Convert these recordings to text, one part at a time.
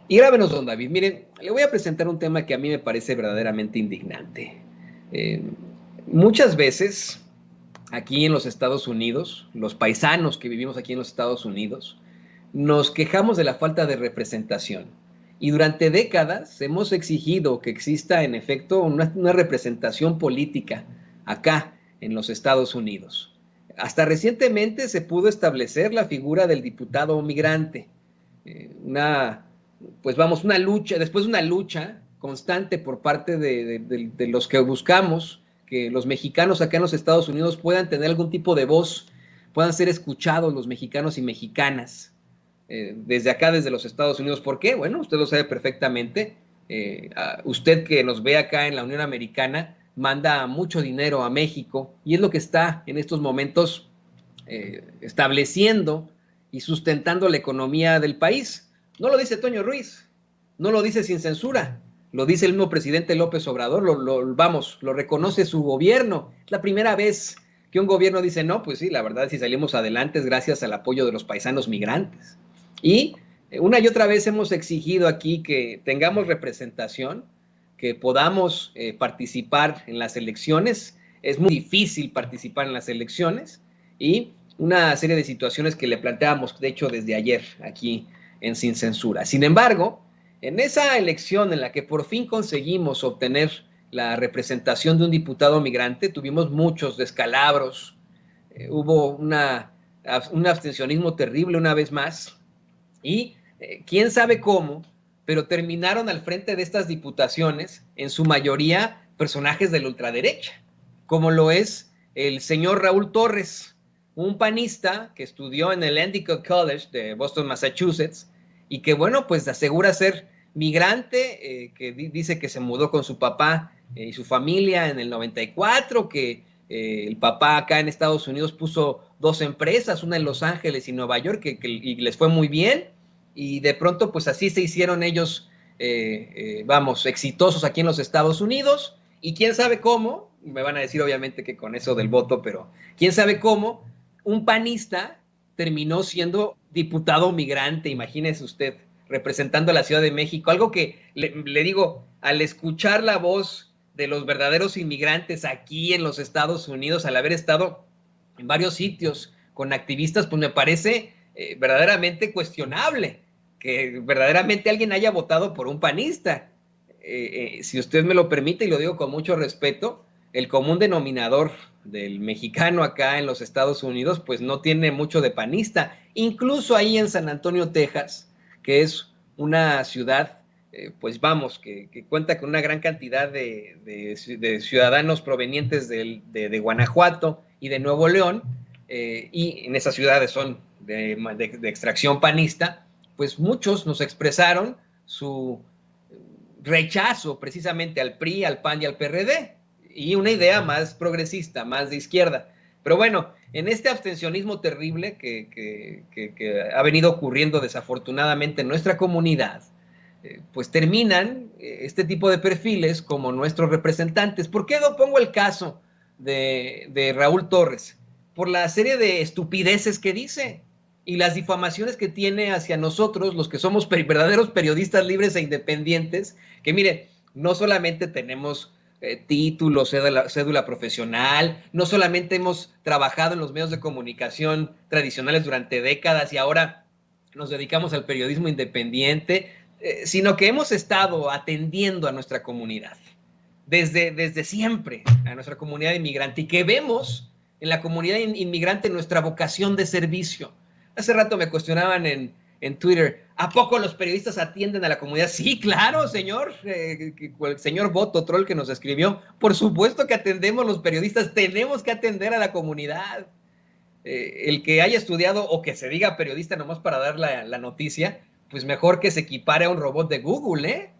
Y grábenos, don David. Miren, le voy a presentar un tema que a mí me parece verdaderamente indignante. Eh, Muchas veces aquí en los Estados Unidos, los paisanos que vivimos aquí en los Estados Unidos, nos quejamos de la falta de representación. Y durante décadas hemos exigido que exista en efecto una representación política acá en los Estados Unidos. Hasta recientemente se pudo establecer la figura del diputado migrante, una, pues vamos, una lucha, después de una lucha constante por parte de los que buscamos que los mexicanos acá en los Estados Unidos puedan tener algún tipo de voz, puedan ser escuchados los mexicanos y mexicanas desde acá, desde los Estados Unidos. ¿Por qué? Bueno, usted lo sabe perfectamente. Usted que nos ve acá en la Unión Americana manda mucho dinero a México y es lo que está en estos momentos estableciendo y sustentando la economía del país. No lo dice Toño Ruiz, no lo dice sin censura, lo dice el mismo presidente López Obrador, lo reconoce su gobierno. Es la primera vez que un gobierno dice, no, pues sí, la verdad, si salimos adelante es gracias al apoyo de los paisanos migrantes. Y una y otra vez hemos exigido aquí que tengamos representación, que podamos participar en las elecciones. Es muy difícil participar en las elecciones y una serie de situaciones que le planteamos, de hecho, desde ayer aquí en Sin Censura. Sin embargo, en esa elección en la que por fin conseguimos obtener la representación de un diputado migrante, tuvimos muchos descalabros, hubo un abstencionismo terrible una vez más, y quién sabe cómo, pero terminaron al frente de estas diputaciones, en su mayoría personajes de la ultraderecha, como lo es el señor Raúl Torres, un panista que estudió en el Endicott College de Boston, Massachusetts, y que, bueno, pues asegura ser migrante, que dice que se mudó con su papá y su familia en el 94, que el papá acá en Estados Unidos puso dos empresas, una en Los Ángeles y Nueva York, y les fue muy bien, y de pronto pues así se hicieron ellos, vamos, exitosos aquí en los Estados Unidos, y quién sabe cómo, me van a decir obviamente que con eso del voto, pero quién sabe cómo, un panista terminó siendo diputado migrante, imagínese usted, representando a la Ciudad de México, algo que le digo, al escuchar la voz de los verdaderos inmigrantes aquí en los Estados Unidos, al haber estado en varios sitios con activistas, pues me parece verdaderamente cuestionable que verdaderamente alguien haya votado por un panista. Si usted me lo permite, y lo digo con mucho respeto, el común denominador del mexicano acá en los Estados Unidos, pues no tiene mucho de panista. Incluso ahí en San Antonio, Texas, que es una ciudad, pues vamos, que cuenta con una gran cantidad de ciudadanos provenientes de Guanajuato y de Nuevo León, y en esas ciudades son de extracción panista, pues muchos nos expresaron su rechazo precisamente al PRI, al PAN y al PRD, y una idea más progresista, más de izquierda. Pero bueno, en este abstencionismo terrible que ha venido ocurriendo desafortunadamente en nuestra comunidad, pues terminan este tipo de perfiles como nuestros representantes. ¿Por qué no pongo el caso de Raúl Torres? Por la serie de estupideces que dice y las difamaciones que tiene hacia nosotros, los que somos verdaderos periodistas libres e independientes, que mire, no solamente tenemos título, cédula profesional, no solamente hemos trabajado en los medios de comunicación tradicionales durante décadas y ahora nos dedicamos al periodismo independiente, sino que hemos estado atendiendo a nuestra comunidad desde siempre, a nuestra comunidad inmigrante, y que vemos en la comunidad inmigrante nuestra vocación de servicio. Hace rato me cuestionaban en Twitter, ¿a poco los periodistas atienden a la comunidad? Sí, claro, señor, el señor Boto Troll que nos escribió, por supuesto que atendemos los periodistas, tenemos que atender a la comunidad. El que haya estudiado o que se diga periodista nomás para dar la noticia, pues mejor que se equipare a un robot de Google,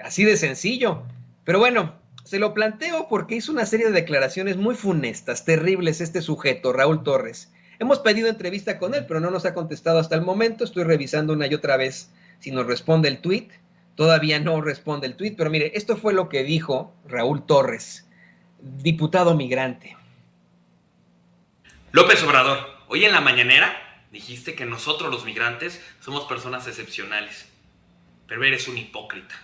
así de sencillo. Pero bueno, se lo planteo porque hizo una serie de declaraciones muy funestas, terribles este sujeto, Raúl Torres. Hemos pedido entrevista con él, pero no nos ha contestado hasta el momento. Estoy revisando una y otra vez si nos responde el tweet. Todavía no responde el tweet, pero mire, esto fue lo que dijo Raúl Torres, diputado migrante. López Obrador, hoy en la mañanera dijiste que nosotros los migrantes somos personas excepcionales. pero eres un hipócrita.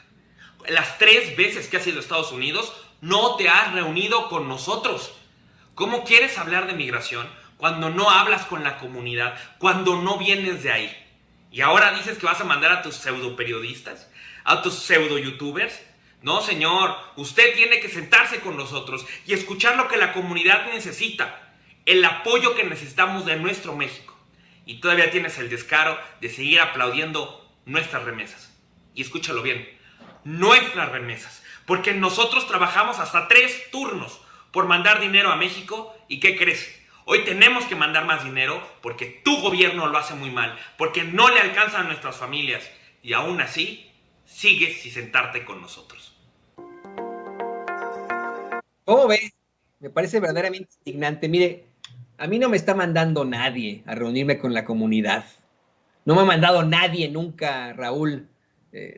Las 3 veces que has ido a Estados Unidos, no te has reunido con nosotros. ¿Cómo quieres hablar de migración cuando no hablas con la comunidad, cuando no vienes de ahí? Y ahora dices que vas a mandar a tus pseudo periodistas, a tus pseudo youtubers. No, señor, usted tiene que sentarse con nosotros y escuchar lo que la comunidad necesita, el apoyo que necesitamos de nuestro México. Y todavía tienes el descaro de seguir aplaudiendo nuestras remesas. Y escúchalo bien, nuestras remesas, porque nosotros trabajamos hasta 3 turnos por mandar dinero a México. ¿Y qué crees? Hoy tenemos que mandar más dinero porque tu gobierno lo hace muy mal, porque no le alcanza a nuestras familias, y aún así sigues sin sentarte con nosotros. ¿Cómo ves? Me parece verdaderamente indignante. Mire, a mí no me está mandando nadie a reunirme con la comunidad. No me ha mandado nadie nunca, Raúl.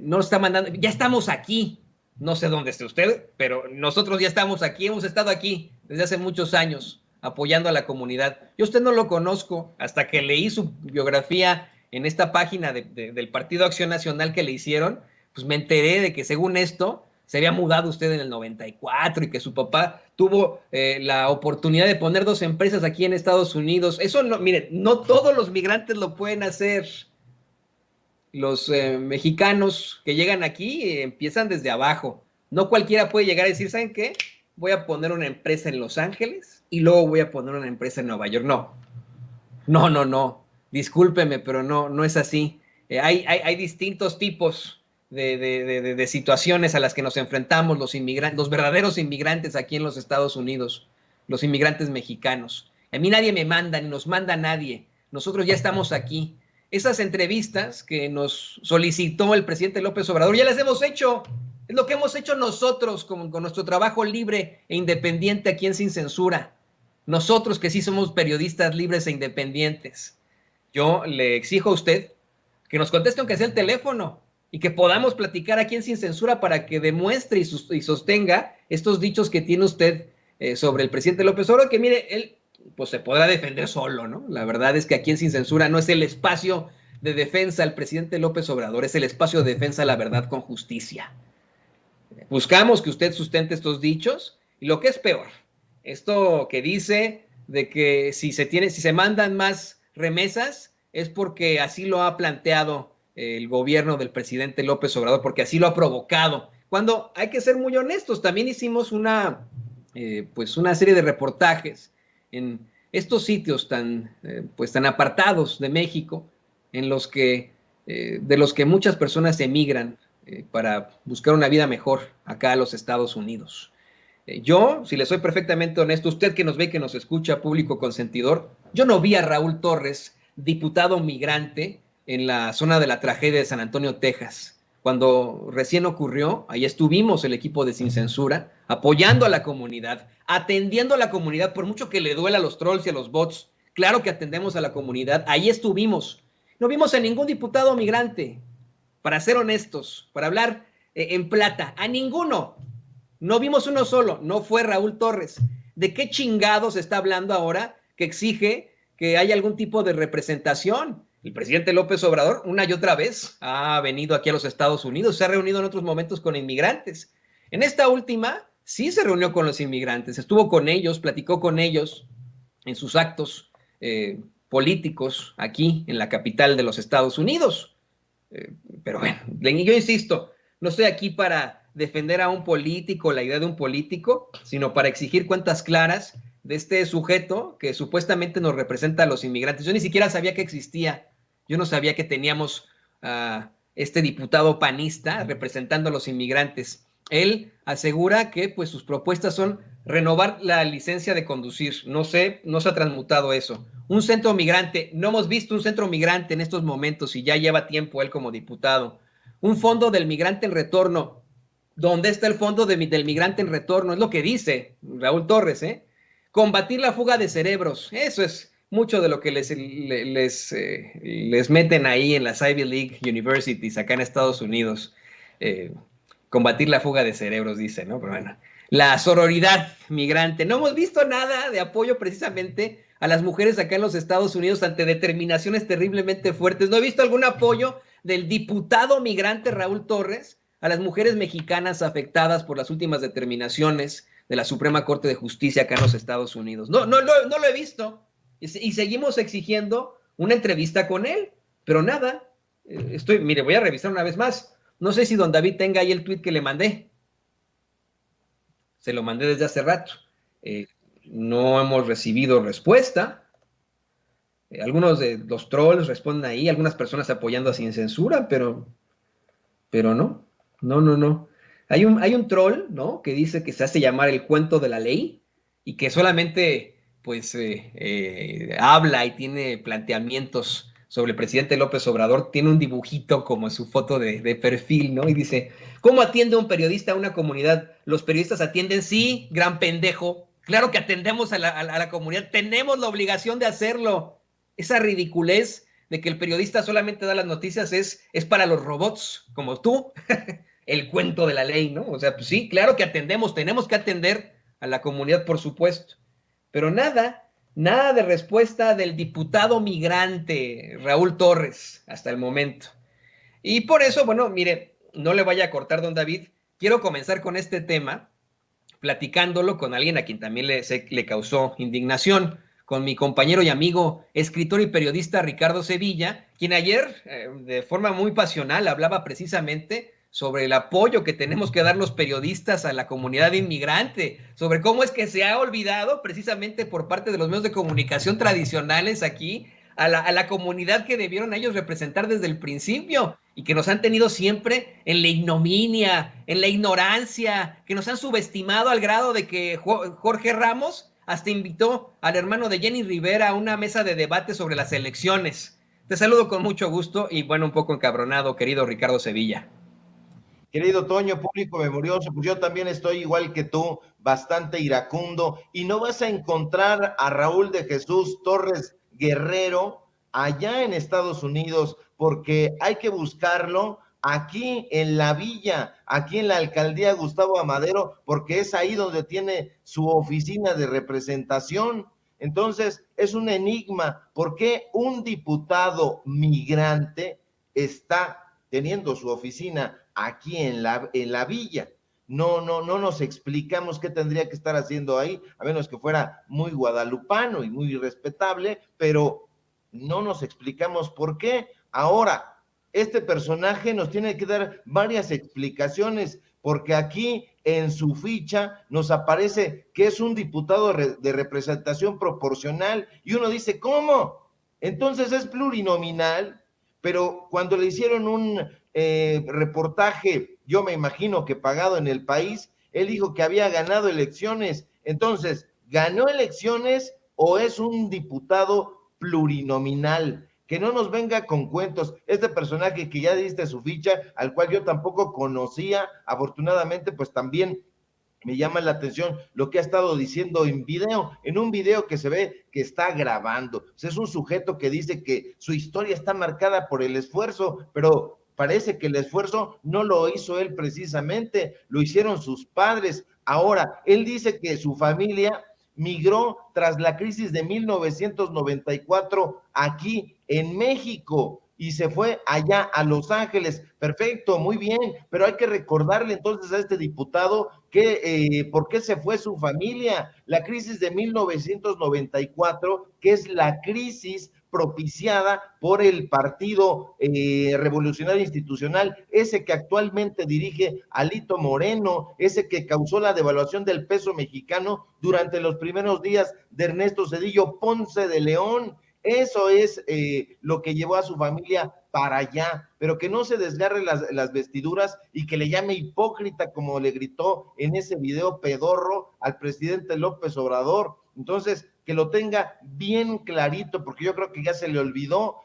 No está mandando. Ya estamos aquí. No sé dónde esté usted, pero nosotros ya estamos aquí. Hemos estado aquí desde hace muchos años apoyando a la comunidad. Yo a usted no lo conozco hasta que leí su biografía en esta página del Partido Acción Nacional que le hicieron. Pues me enteré de que según esto se había mudado usted en el 94 y que su papá tuvo la oportunidad de poner 2 empresas aquí en Estados Unidos. Eso no, miren, no todos los migrantes lo pueden hacer. Los mexicanos que llegan aquí empiezan desde abajo. No cualquiera puede llegar a decir, ¿saben qué? Voy a poner una empresa en Los Ángeles y luego voy a poner una empresa en Nueva York. No. Discúlpeme, pero no es así. Hay distintos tipos de situaciones a las que nos enfrentamos los inmigrantes, los verdaderos inmigrantes aquí en los Estados Unidos, los inmigrantes mexicanos. A mí nadie me manda, ni nos manda nadie. Nosotros ya estamos aquí. Esas entrevistas que nos solicitó el presidente López Obrador, ya las hemos hecho. Es lo que hemos hecho nosotros con nuestro trabajo libre e independiente aquí en Sin Censura. Nosotros que sí somos periodistas libres e independientes. Yo le exijo a usted que nos conteste aunque sea el teléfono y que podamos platicar aquí en Sin Censura para que demuestre y sostenga estos dichos que tiene usted sobre el presidente López Obrador, que mire, él pues se podrá defender solo, ¿no? La verdad es que aquí en Sin Censura no es el espacio de defensa al presidente López Obrador, es el espacio de defensa a la verdad con justicia. Buscamos que usted sustente estos dichos y lo que es peor, esto que dice de que si se mandan más remesas es porque así lo ha planteado el gobierno del presidente López Obrador, porque así lo ha provocado. Cuando hay que ser muy honestos, también hicimos una serie de reportajes en estos sitios tan apartados de México, en los que, de los que muchas personas emigran para buscar una vida mejor acá a los Estados Unidos. Yo, si le soy perfectamente honesto, usted que nos ve, que nos escucha, público consentidor, yo no vi a Raúl Torres, diputado migrante, en la zona de la tragedia de San Antonio, Texas. Cuando recién ocurrió, ahí estuvimos el equipo de Sin Censura, apoyando a la comunidad, atendiendo a la comunidad, por mucho que le duela a los trolls y a los bots, claro que atendemos a la comunidad, ahí estuvimos. No vimos a ningún diputado migrante, para ser honestos, para hablar en plata, a ninguno. No vimos uno solo, no fue Raúl Torres. ¿De qué chingados está hablando ahora que exige que haya algún tipo de representación? El presidente López Obrador una y otra vez ha venido aquí a los Estados Unidos, se ha reunido en otros momentos con inmigrantes. En esta última sí se reunió con los inmigrantes, estuvo con ellos, platicó con ellos en sus actos políticos aquí en la capital de los Estados Unidos. Pero bueno, yo insisto, no estoy aquí para defender a un político, la idea de un político, sino para exigir cuentas claras de este sujeto que supuestamente nos representa a los inmigrantes. Yo ni siquiera sabía que existía. Yo no sabía que teníamos a este diputado panista representando a los inmigrantes. Él asegura que pues sus propuestas son renovar la licencia de conducir. No sé, no se ha transmutado eso. Un centro migrante, no hemos visto un centro migrante en estos momentos y ya lleva tiempo él como diputado. Un fondo del migrante en retorno. ¿Dónde está el fondo del migrante en retorno? Es lo que dice Raúl Torres, ¿eh? Combatir la fuga de cerebros. Eso es mucho de lo que les meten ahí en las Ivy League Universities acá en Estados Unidos. Combatir la fuga de cerebros, dice, ¿no? Pero bueno, la sororidad migrante. No hemos visto nada de apoyo precisamente a las mujeres acá en los Estados Unidos ante determinaciones terriblemente fuertes. No he visto algún apoyo del diputado migrante Raúl Torres a las mujeres mexicanas afectadas por las últimas determinaciones de la Suprema Corte de Justicia acá en los Estados Unidos. No lo he visto y seguimos exigiendo una entrevista con él, pero nada. Mire, voy a revisar una vez más. No sé si don David tenga ahí el tuit que le mandé. Se lo mandé desde hace rato. No hemos recibido respuesta. Algunos de los trolls responden ahí, algunas personas apoyando a Sin Censura, pero no. Hay un troll, ¿no?, que dice que se hace llamar el cuento de la ley y que solamente, pues, habla y tiene planteamientos sobre el presidente López Obrador. Tiene un dibujito como su foto de perfil, ¿no? Y dice, ¿cómo atiende un periodista a una comunidad? Los periodistas atienden, sí, gran pendejo. Claro que atendemos a la comunidad, tenemos la obligación de hacerlo. Esa ridiculez de que el periodista solamente da las noticias es para los robots, como tú. El cuento de la ley, ¿no? O sea, pues sí, claro que atendemos, tenemos que atender a la comunidad, por supuesto. Pero nada de respuesta del diputado migrante Raúl Torres hasta el momento. Y por eso, bueno, mire, no le vaya a cortar, don David, quiero comenzar con este tema platicándolo con alguien a quien también le causó indignación, con mi compañero y amigo, escritor y periodista Ricardo Sevilla, quien ayer, de forma muy pasional, hablaba precisamente sobre el apoyo que tenemos que dar los periodistas a la comunidad inmigrante, sobre cómo es que se ha olvidado precisamente por parte de los medios de comunicación tradicionales aquí a la comunidad que debieron ellos representar desde el principio y que nos han tenido siempre en la ignominia, en la ignorancia, que nos han subestimado al grado de que Jorge Ramos hasta invitó al hermano de Jenny Rivera a una mesa de debate sobre las elecciones. Te saludo con mucho gusto y, bueno, un poco encabronado, querido Ricardo Sevilla. Querido Toño, público memorioso, pues yo también estoy igual que tú, bastante iracundo, y no vas a encontrar a Raúl de Jesús Torres Guerrero allá en Estados Unidos, porque hay que buscarlo aquí en la villa, aquí en la alcaldía Gustavo Amadero, porque es ahí donde tiene su oficina de representación. Entonces, es un enigma, ¿por qué un diputado migrante está teniendo su oficina aquí en la villa? No nos explicamos qué tendría que estar haciendo ahí, a menos que fuera muy guadalupano y muy respetable, pero no nos explicamos por qué. Ahora, este personaje nos tiene que dar varias explicaciones, porque aquí en su ficha nos aparece que es un diputado de representación proporcional, y uno dice, ¿cómo? Entonces es plurinominal. Pero cuando le hicieron un reportaje, yo me imagino que pagado en El País, él dijo que había ganado elecciones. Entonces, ¿ganó elecciones o es un diputado plurinominal? Que no nos venga con cuentos. Este personaje que ya diste su ficha, al cual yo tampoco conocía, afortunadamente, pues también me llama la atención lo que ha estado diciendo en un video que se ve que está grabando. O sea, es un sujeto que dice que su historia está marcada por el esfuerzo, pero parece que el esfuerzo no lo hizo él precisamente, lo hicieron sus padres. Ahora, él dice que su familia migró tras la crisis de 1994 aquí en México y se fue allá a Los Ángeles. Perfecto, muy bien, pero hay que recordarle entonces a este diputado que por qué se fue su familia. La crisis de 1994, que es la crisis propiciada por el Partido Revolucionario Institucional, ese que actualmente dirige Alito Moreno, ese que causó la devaluación del peso mexicano durante los primeros días de Ernesto Zedillo Ponce de León. Eso es lo que llevó a su familia para allá, pero que no se desgarre las vestiduras y que le llame hipócrita como le gritó en ese video pedorro al presidente López Obrador. Entonces, que lo tenga bien clarito, porque yo creo que ya se le olvidó,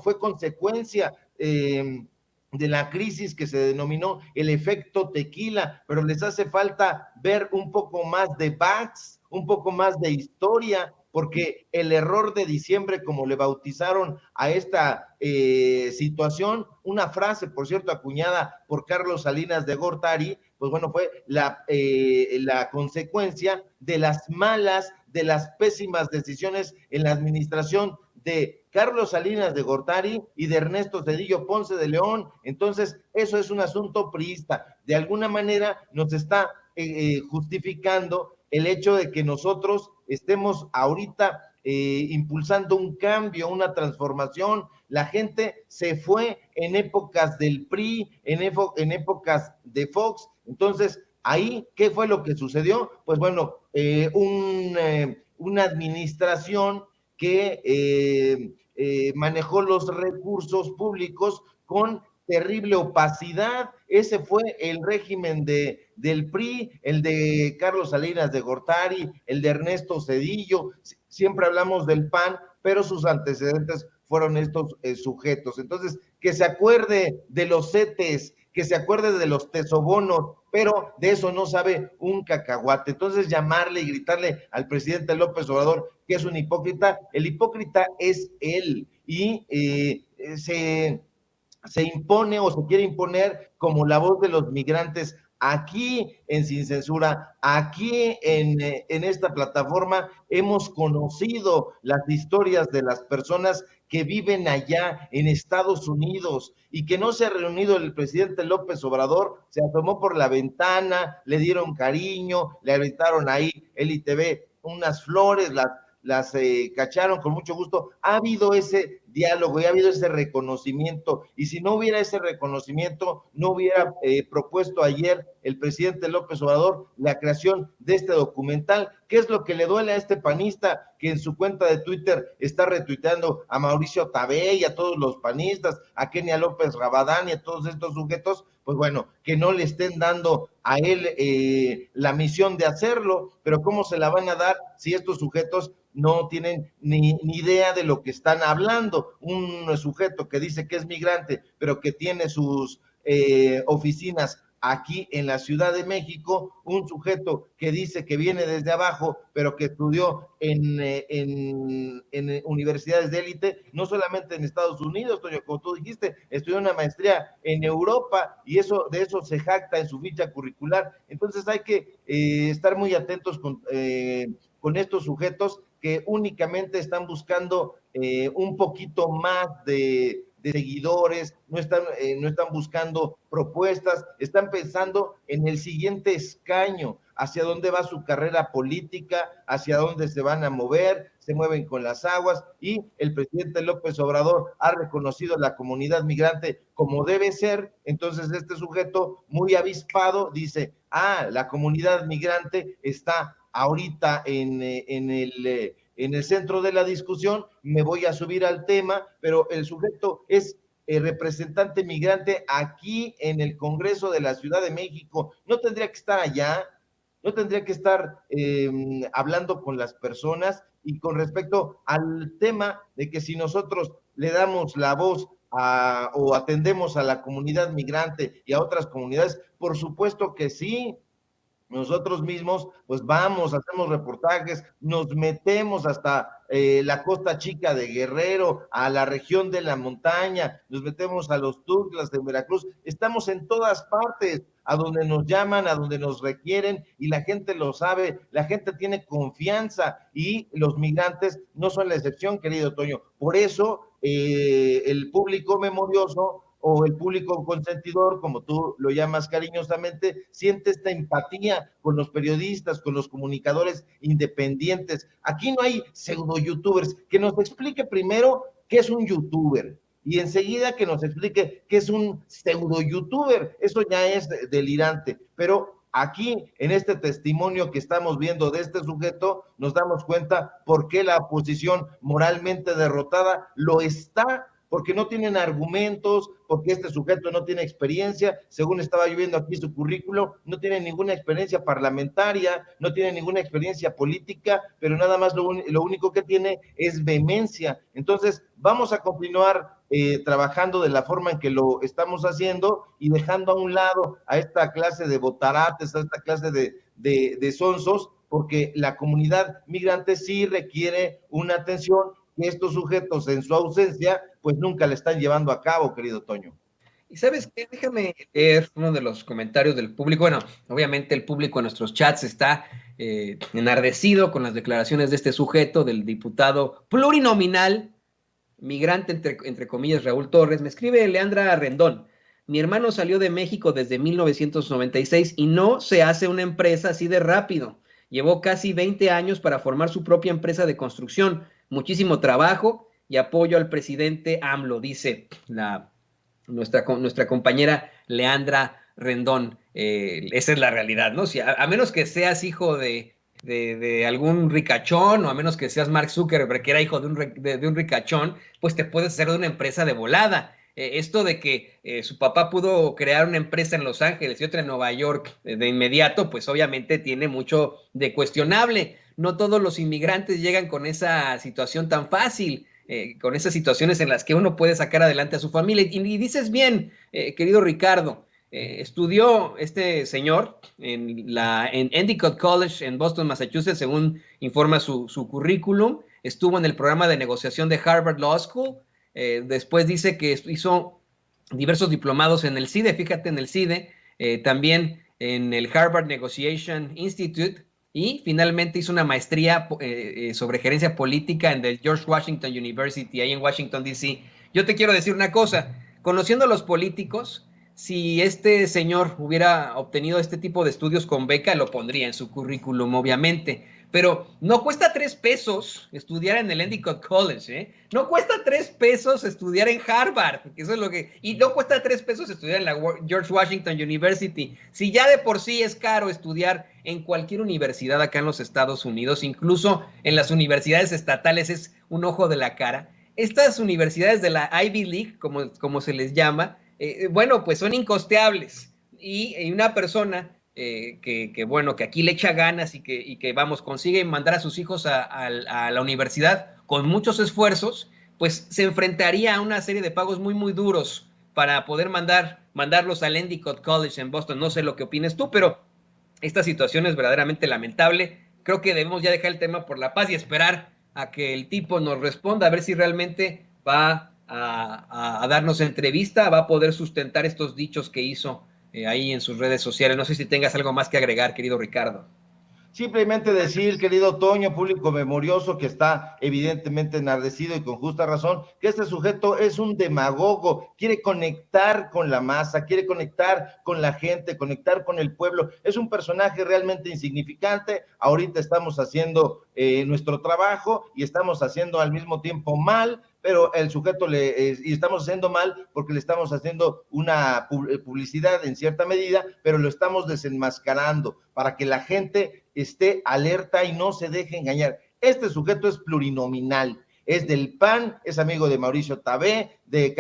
fue consecuencia de la crisis que se denominó el efecto tequila, pero les hace falta ver un poco más de facts, un poco más de historia, porque el error de diciembre, como le bautizaron a esta situación, una frase, por cierto, acuñada por Carlos Salinas de Gortari, pues bueno, fue la consecuencia de las pésimas decisiones en la administración de Carlos Salinas de Gortari y de Ernesto Zedillo Ponce de León. Entonces, eso es un asunto priista. De alguna manera nos está justificando el hecho de que nosotros estemos ahorita impulsando un cambio, una transformación. La gente se fue en épocas del PRI, en épocas de Fox. Entonces, ahí, ¿qué fue lo que sucedió? Pues bueno, una administración que manejó los recursos públicos con terrible opacidad. Ese fue el régimen del PRI, el de Carlos Salinas de Gortari, el de Ernesto Zedillo. Siempre hablamos del PAN, pero sus antecedentes fueron estos sujetos. Entonces, que se acuerde de los CETES, que se acuerde de los tesobonos, pero de eso no sabe un cacahuate. Entonces, llamarle y gritarle al presidente López Obrador que es un hipócrita, el hipócrita es él, y se impone o se quiere imponer como la voz de los migrantes aquí en Sin Censura, aquí en esta plataforma. Hemos conocido las historias de las personas que viven allá en Estados Unidos y que no se ha reunido el presidente López Obrador, se asomó por la ventana, le dieron cariño, le aventaron ahí LITV unas flores, las cacharon con mucho gusto. Ha habido ese diálogo y ha habido ese reconocimiento, y si no hubiera ese reconocimiento, no hubiera propuesto ayer el presidente López Obrador la creación de este documental. ¿Qué es lo que le duele a este panista que en su cuenta de Twitter está retuiteando a Mauricio Tabé y a todos los panistas, a Kenia López Rabadán y a todos estos sujetos? Pues bueno, que no le estén dando a él la misión de hacerlo, pero ¿cómo se la van a dar si estos sujetos no tienen ni idea de lo que están hablando? Un sujeto que dice que es migrante, pero que tiene sus oficinas aquí en la Ciudad de México, un sujeto que dice que viene desde abajo, pero que estudió en universidades de élite, no solamente en Estados Unidos, Toño, como tú dijiste, estudió una maestría en Europa, y de eso se jacta en su ficha curricular. Entonces hay que estar muy atentos con estos sujetos que únicamente están buscando un poquito más de seguidores, no están buscando propuestas, están pensando en el siguiente escaño, hacia dónde va su carrera política, hacia dónde se van a mover, se mueven con las aguas, y el presidente López Obrador ha reconocido a la comunidad migrante como debe ser. Entonces este sujeto muy avispado dice, la comunidad migrante está ahorita en el centro de la discusión, me voy a subir al tema, pero el sujeto es representante migrante aquí en el Congreso de la Ciudad de México. No tendría que estar allá, no tendría que estar hablando con las personas. Y con respecto al tema de que si nosotros le damos la voz o atendemos a la comunidad migrante y a otras comunidades, por supuesto que sí. Nosotros mismos, pues vamos, hacemos reportajes, nos metemos hasta la Costa Chica de Guerrero, a la región de la montaña, nos metemos a los Tuxtlas de Veracruz, estamos en todas partes, a donde nos llaman, a donde nos requieren, y la gente lo sabe, la gente tiene confianza, y los migrantes no son la excepción, querido Toño. Por eso el público memorioso, o el público consentidor, como tú lo llamas cariñosamente, siente esta empatía con los periodistas, con los comunicadores independientes. Aquí no hay pseudo youtubers. Que nos explique primero qué es un youtuber, y enseguida que nos explique qué es un pseudo youtuber. Eso ya es delirante, pero aquí, en este testimonio que estamos viendo de este sujeto, nos damos cuenta por qué la oposición moralmente derrotada lo está, porque no tienen argumentos, porque este sujeto no tiene experiencia. Según estaba yo viendo aquí su currículo, no tiene ninguna experiencia parlamentaria, no tiene ninguna experiencia política, pero nada más lo único que tiene es vehemencia. Entonces, vamos a continuar trabajando de la forma en que lo estamos haciendo, y dejando a un lado a esta clase de botarates, a esta clase de sonsos, porque la comunidad migrante sí requiere una atención que estos sujetos en su ausencia pues nunca le están llevando a cabo, querido Toño. Y ¿sabes qué? Déjame leer uno de los comentarios del público. Bueno, obviamente el público en nuestros chats está enardecido con las declaraciones de este sujeto, del diputado plurinominal migrante, entre comillas, Raúl Torres, me escribe Leandra Rendón. Mi hermano salió de México desde 1996 y no se hace una empresa así de rápido. Llevó casi 20 años para formar su propia empresa de construcción. Muchísimo trabajo y apoyo al presidente AMLO, dice nuestra compañera Leandra Rendón. Esa es la realidad, ¿no? Si a menos que seas hijo de algún ricachón, o a menos que seas Mark Zuckerberg, que era hijo de un ricachón, pues te puedes hacer de una empresa de volada. Esto de que su papá pudo crear una empresa en Los Ángeles y otra en Nueva York de inmediato, pues obviamente tiene mucho de cuestionable. No todos los inmigrantes llegan con esa situación tan fácil, con esas situaciones en las que uno puede sacar adelante a su familia. Y dices bien, querido Ricardo, estudió este señor en Endicott College en Boston, Massachusetts, según informa su currículum. Estuvo en el programa de negociación de Harvard Law School. Después dice que hizo diversos diplomados en el CIDE, fíjate, en el CIDE, también en el Harvard Negotiation Institute, y finalmente hizo una maestría sobre gerencia política en el George Washington University, ahí en Washington, D.C. Yo te quiero decir una cosa, conociendo a los políticos, si este señor hubiera obtenido este tipo de estudios con beca, lo pondría en su currículum, obviamente. Pero no cuesta 3 pesos estudiar en el Endicott College, ¿eh? No cuesta 3 pesos estudiar en Harvard, eso es lo que... Y no cuesta 3 pesos estudiar en la George Washington University. Si ya de por sí es caro estudiar en cualquier universidad acá en los Estados Unidos, incluso en las universidades estatales es un ojo de la cara. Estas universidades de la Ivy League, como se les llama, bueno, pues son incosteables. Y una persona... que aquí le echa ganas y que vamos, consigue mandar a sus hijos a la universidad con muchos esfuerzos, pues se enfrentaría a una serie de pagos muy, muy duros para poder mandarlos al Endicott College en Boston. No sé lo que opines tú, pero esta situación es verdaderamente lamentable. Creo que debemos ya dejar el tema por la paz y esperar a que el tipo nos responda, a ver si realmente va a darnos entrevista, va a poder sustentar estos dichos que hizo ahí en sus redes sociales. No sé si tengas algo más que agregar, querido Ricardo. Simplemente decir, querido Toño, público memorioso que está evidentemente enardecido y con justa razón, que este sujeto es un demagogo, quiere conectar con la masa, quiere conectar con la gente, conectar con el pueblo. Es un personaje realmente insignificante. Ahorita estamos haciendo nuestro trabajo y estamos haciendo al mismo tiempo mal, pero el sujeto y estamos haciendo mal porque le estamos haciendo una publicidad en cierta medida, pero lo estamos desenmascarando para que la gente esté alerta y no se deje engañar. Este sujeto es plurinominal, es del PAN, es amigo de Mauricio Tabé, de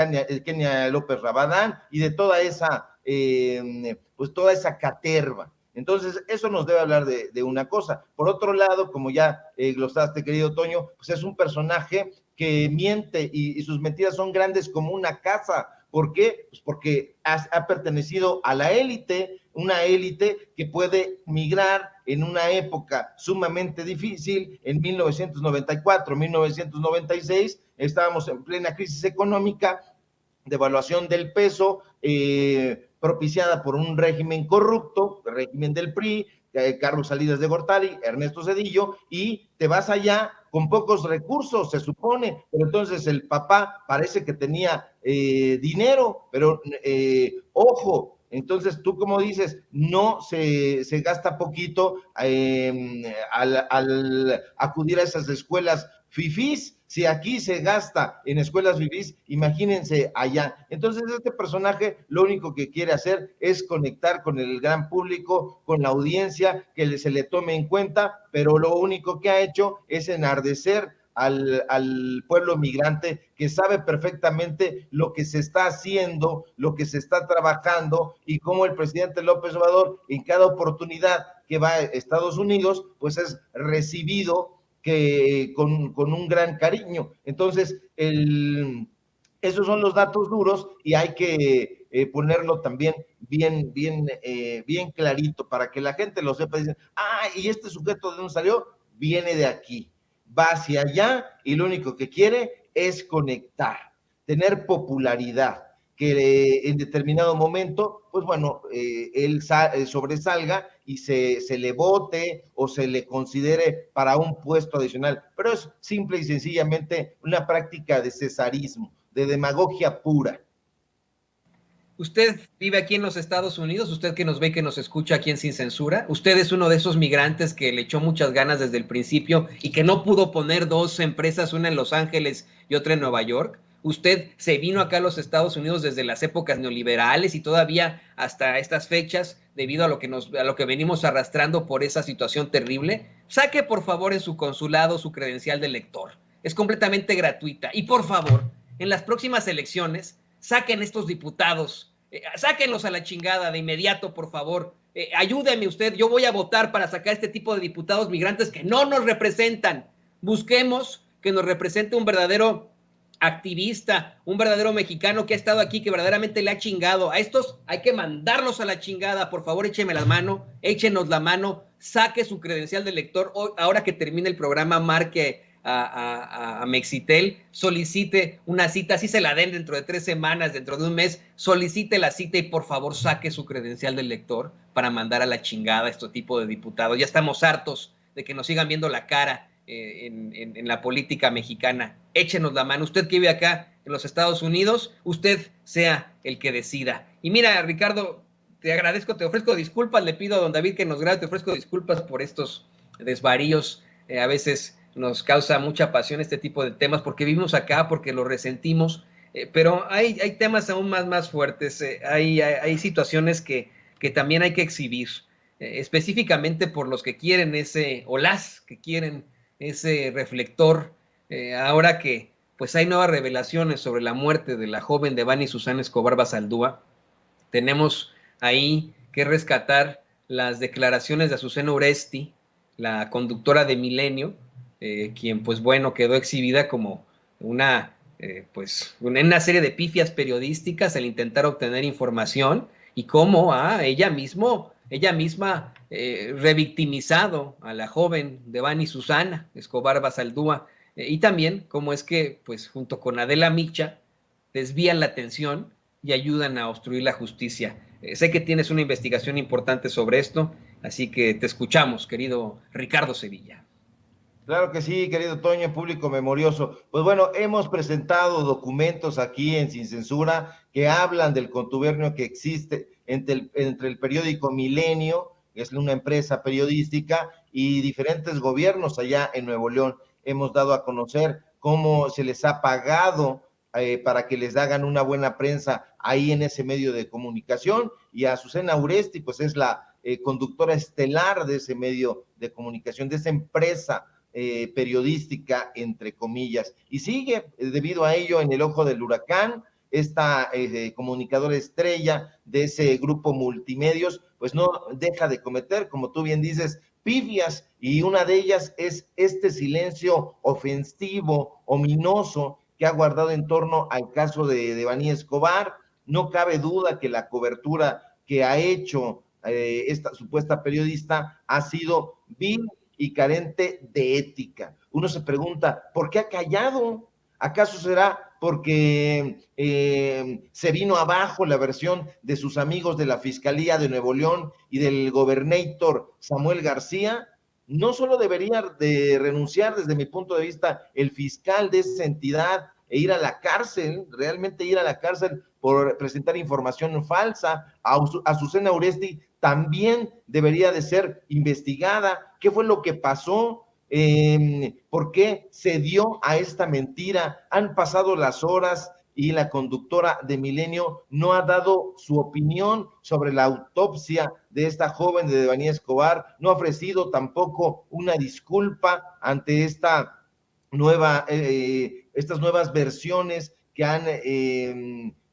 Kenia López Rabadán y de toda esa, pues toda esa caterva. Entonces, eso nos debe hablar de una cosa. Por otro lado, como ya glosaste, querido Toño, pues es un personaje que miente y sus mentiras son grandes como una casa. ¿Por qué? Pues porque ha pertenecido a la élite, una élite que puede migrar en una época sumamente difícil. En 1994, 1996, estábamos en plena crisis económica, devaluación del peso, propiciada por un régimen corrupto, el régimen del PRI, Carlos Salinas de Gortari, Ernesto Zedillo, y te vas allá con pocos recursos, se supone, pero entonces el papá parece que tenía dinero, pero ojo, entonces tú como dices, no se gasta poquito al acudir a esas escuelas fifís. Si aquí se gasta en escuelas fifís, imagínense allá. Entonces este personaje lo único que quiere hacer es conectar con el gran público, con la audiencia, que se le tome en cuenta, pero lo único que ha hecho es enardecer al pueblo migrante, que sabe perfectamente lo que se está haciendo, lo que se está trabajando, y cómo el presidente López Obrador en cada oportunidad que va a Estados Unidos, pues es recibido con un gran cariño. Entonces, esos son los datos duros y hay que ponerlo también bien clarito para que la gente lo sepa. Dicen, ¿y este sujeto de dónde salió? Viene de aquí, va hacia allá y lo único que quiere es conectar, tener popularidad. que en determinado momento, pues bueno, él sobresalga y se le vote o se le considere para un puesto adicional, pero es simple y sencillamente una práctica de cesarismo, de demagogia pura. Usted vive aquí en los Estados Unidos, usted que nos ve, que nos escucha aquí en Sin Censura, usted es uno de esos migrantes que le echó muchas ganas desde el principio y que no pudo poner dos empresas, una en Los Ángeles y otra en Nueva York. Usted se vino acá a los Estados Unidos desde las épocas neoliberales y todavía hasta estas fechas, debido a lo que venimos arrastrando por esa situación terrible. Saque por favor en su consulado su credencial de lector. Es completamente gratuita. Y por favor, en las próximas elecciones, saquen estos diputados, sáquenlos a la chingada de inmediato, por favor. Ayúdeme usted, yo voy a votar para sacar este tipo de diputados migrantes que no nos representan. Busquemos que nos represente un verdadero activista, un verdadero mexicano que ha estado aquí, que verdaderamente le ha chingado. A estos hay que mandarlos a la chingada. Por favor, échenos la mano, saque su credencial de lector. Ahora que termine el programa, marque a Mexitel, solicite una cita, así se la den dentro de 3 semanas, dentro de un mes, solicite la cita y por favor saque su credencial del lector para mandar a la chingada a este tipo de diputados. Ya estamos hartos de que nos sigan viendo la cara en la política mexicana. Échenos la mano. Usted que vive acá en los Estados Unidos, usted sea el que decida. Y mira, Ricardo, te agradezco, te ofrezco disculpas, le pido a don David que nos grabe, te ofrezco disculpas por estos desvaríos. A veces nos causa mucha pasión este tipo de temas porque vivimos acá, porque lo resentimos, pero hay temas aún más fuertes, hay situaciones que también hay que exhibir, específicamente por los que quieren o las que quieren ese reflector, ahora que pues hay nuevas revelaciones sobre la muerte de la joven Devani Susana Escobar Basaldúa. Tenemos ahí que rescatar las declaraciones de Azucena Uresti, la conductora de Milenio, quien pues bueno quedó exhibida como una serie de pifias periodísticas al intentar obtener información y cómo ella misma revictimizado a la joven Devani Susana Escobar Basaldúa, y también cómo es que pues junto con Adela Micha desvían la atención y ayudan a obstruir la justicia. Sé que tienes una investigación importante sobre esto, así que te escuchamos, querido Ricardo Sevilla. Claro que sí, querido Toño, público memorioso. Pues bueno, hemos presentado documentos aquí en Sin Censura que hablan del contubernio que existe entre el periódico Milenio, que es una empresa periodística, y diferentes gobiernos allá en Nuevo León. Hemos dado a conocer cómo se les ha pagado para que les hagan una buena prensa ahí en ese medio de comunicación, y a Azucena Uresti, pues es la conductora estelar de ese medio de comunicación, de esa empresa periodística, entre comillas, y sigue debido a ello en el ojo del huracán. Esta comunicadora estrella de ese grupo multimedios, pues no deja de cometer, como tú bien dices, pifias, y una de ellas es este silencio ofensivo, ominoso, que ha guardado en torno al caso de Devani Escobar. No cabe duda que la cobertura que ha hecho esta supuesta periodista ha sido vil y carente de ética. Uno se pregunta, ¿por qué ha callado? ¿Acaso será porque se vino abajo la versión de sus amigos de la Fiscalía de Nuevo León y del gobernator Samuel García? No solo debería de renunciar, desde mi punto de vista, el fiscal de esa entidad e ir a la cárcel, realmente ir a la cárcel por presentar información falsa. Azucena Uresti también debería de ser investigada. ¿Qué fue lo que pasó? ¿Por qué se dio a esta mentira? Han pasado las horas y la conductora de Milenio no ha dado su opinión sobre la autopsia de esta joven de Devani Escobar, no ha ofrecido tampoco una disculpa ante estas nuevas versiones que han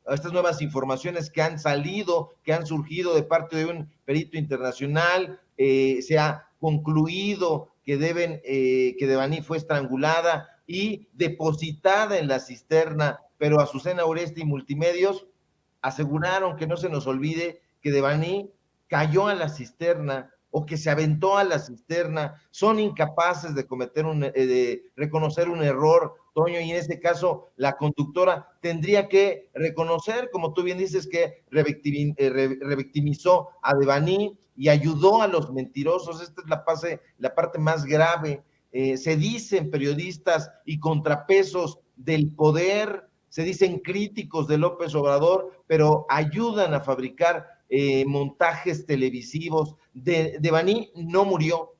estas nuevas informaciones que han salido, que han surgido de parte de un perito internacional. Se ha concluido que Devani fue estrangulada y depositada en la cisterna, pero Azucena Uresti y Multimedios aseguraron que no se nos olvide que Devani cayó a la cisterna o que se aventó a la cisterna, son incapaces de de reconocer un error, Toño, y en este caso la conductora tendría que reconocer, como tú bien dices, que revictimizó a Devani y ayudó a los mentirosos. Esta es la parte más grave. Se dicen periodistas y contrapesos del poder, se dicen críticos de López Obrador, pero ayudan a fabricar montajes televisivos. Devani no murió,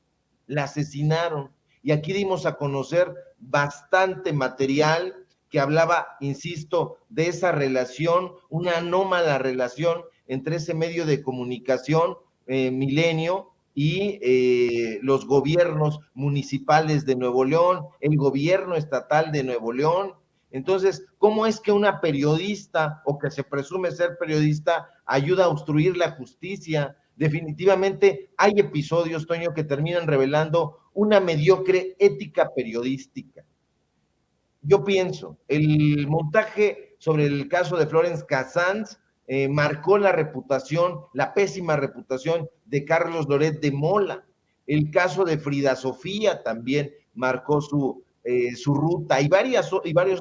la asesinaron. Y aquí dimos a conocer bastante material que hablaba, insisto, de esa relación, una anómala relación entre ese medio de comunicación, Milenio, y los gobiernos municipales de Nuevo León, el gobierno estatal de Nuevo León. Entonces, ¿cómo es que una periodista, o que se presume ser periodista, ayuda a obstruir la justicia? Definitivamente hay episodios, Toño, que terminan revelando una mediocre ética periodística. Yo pienso, el montaje sobre el caso de Florence Cassans marcó la reputación, la pésima reputación de Carlos Loret de Mola. El caso de Frida Sofía también marcó su ruta, y varios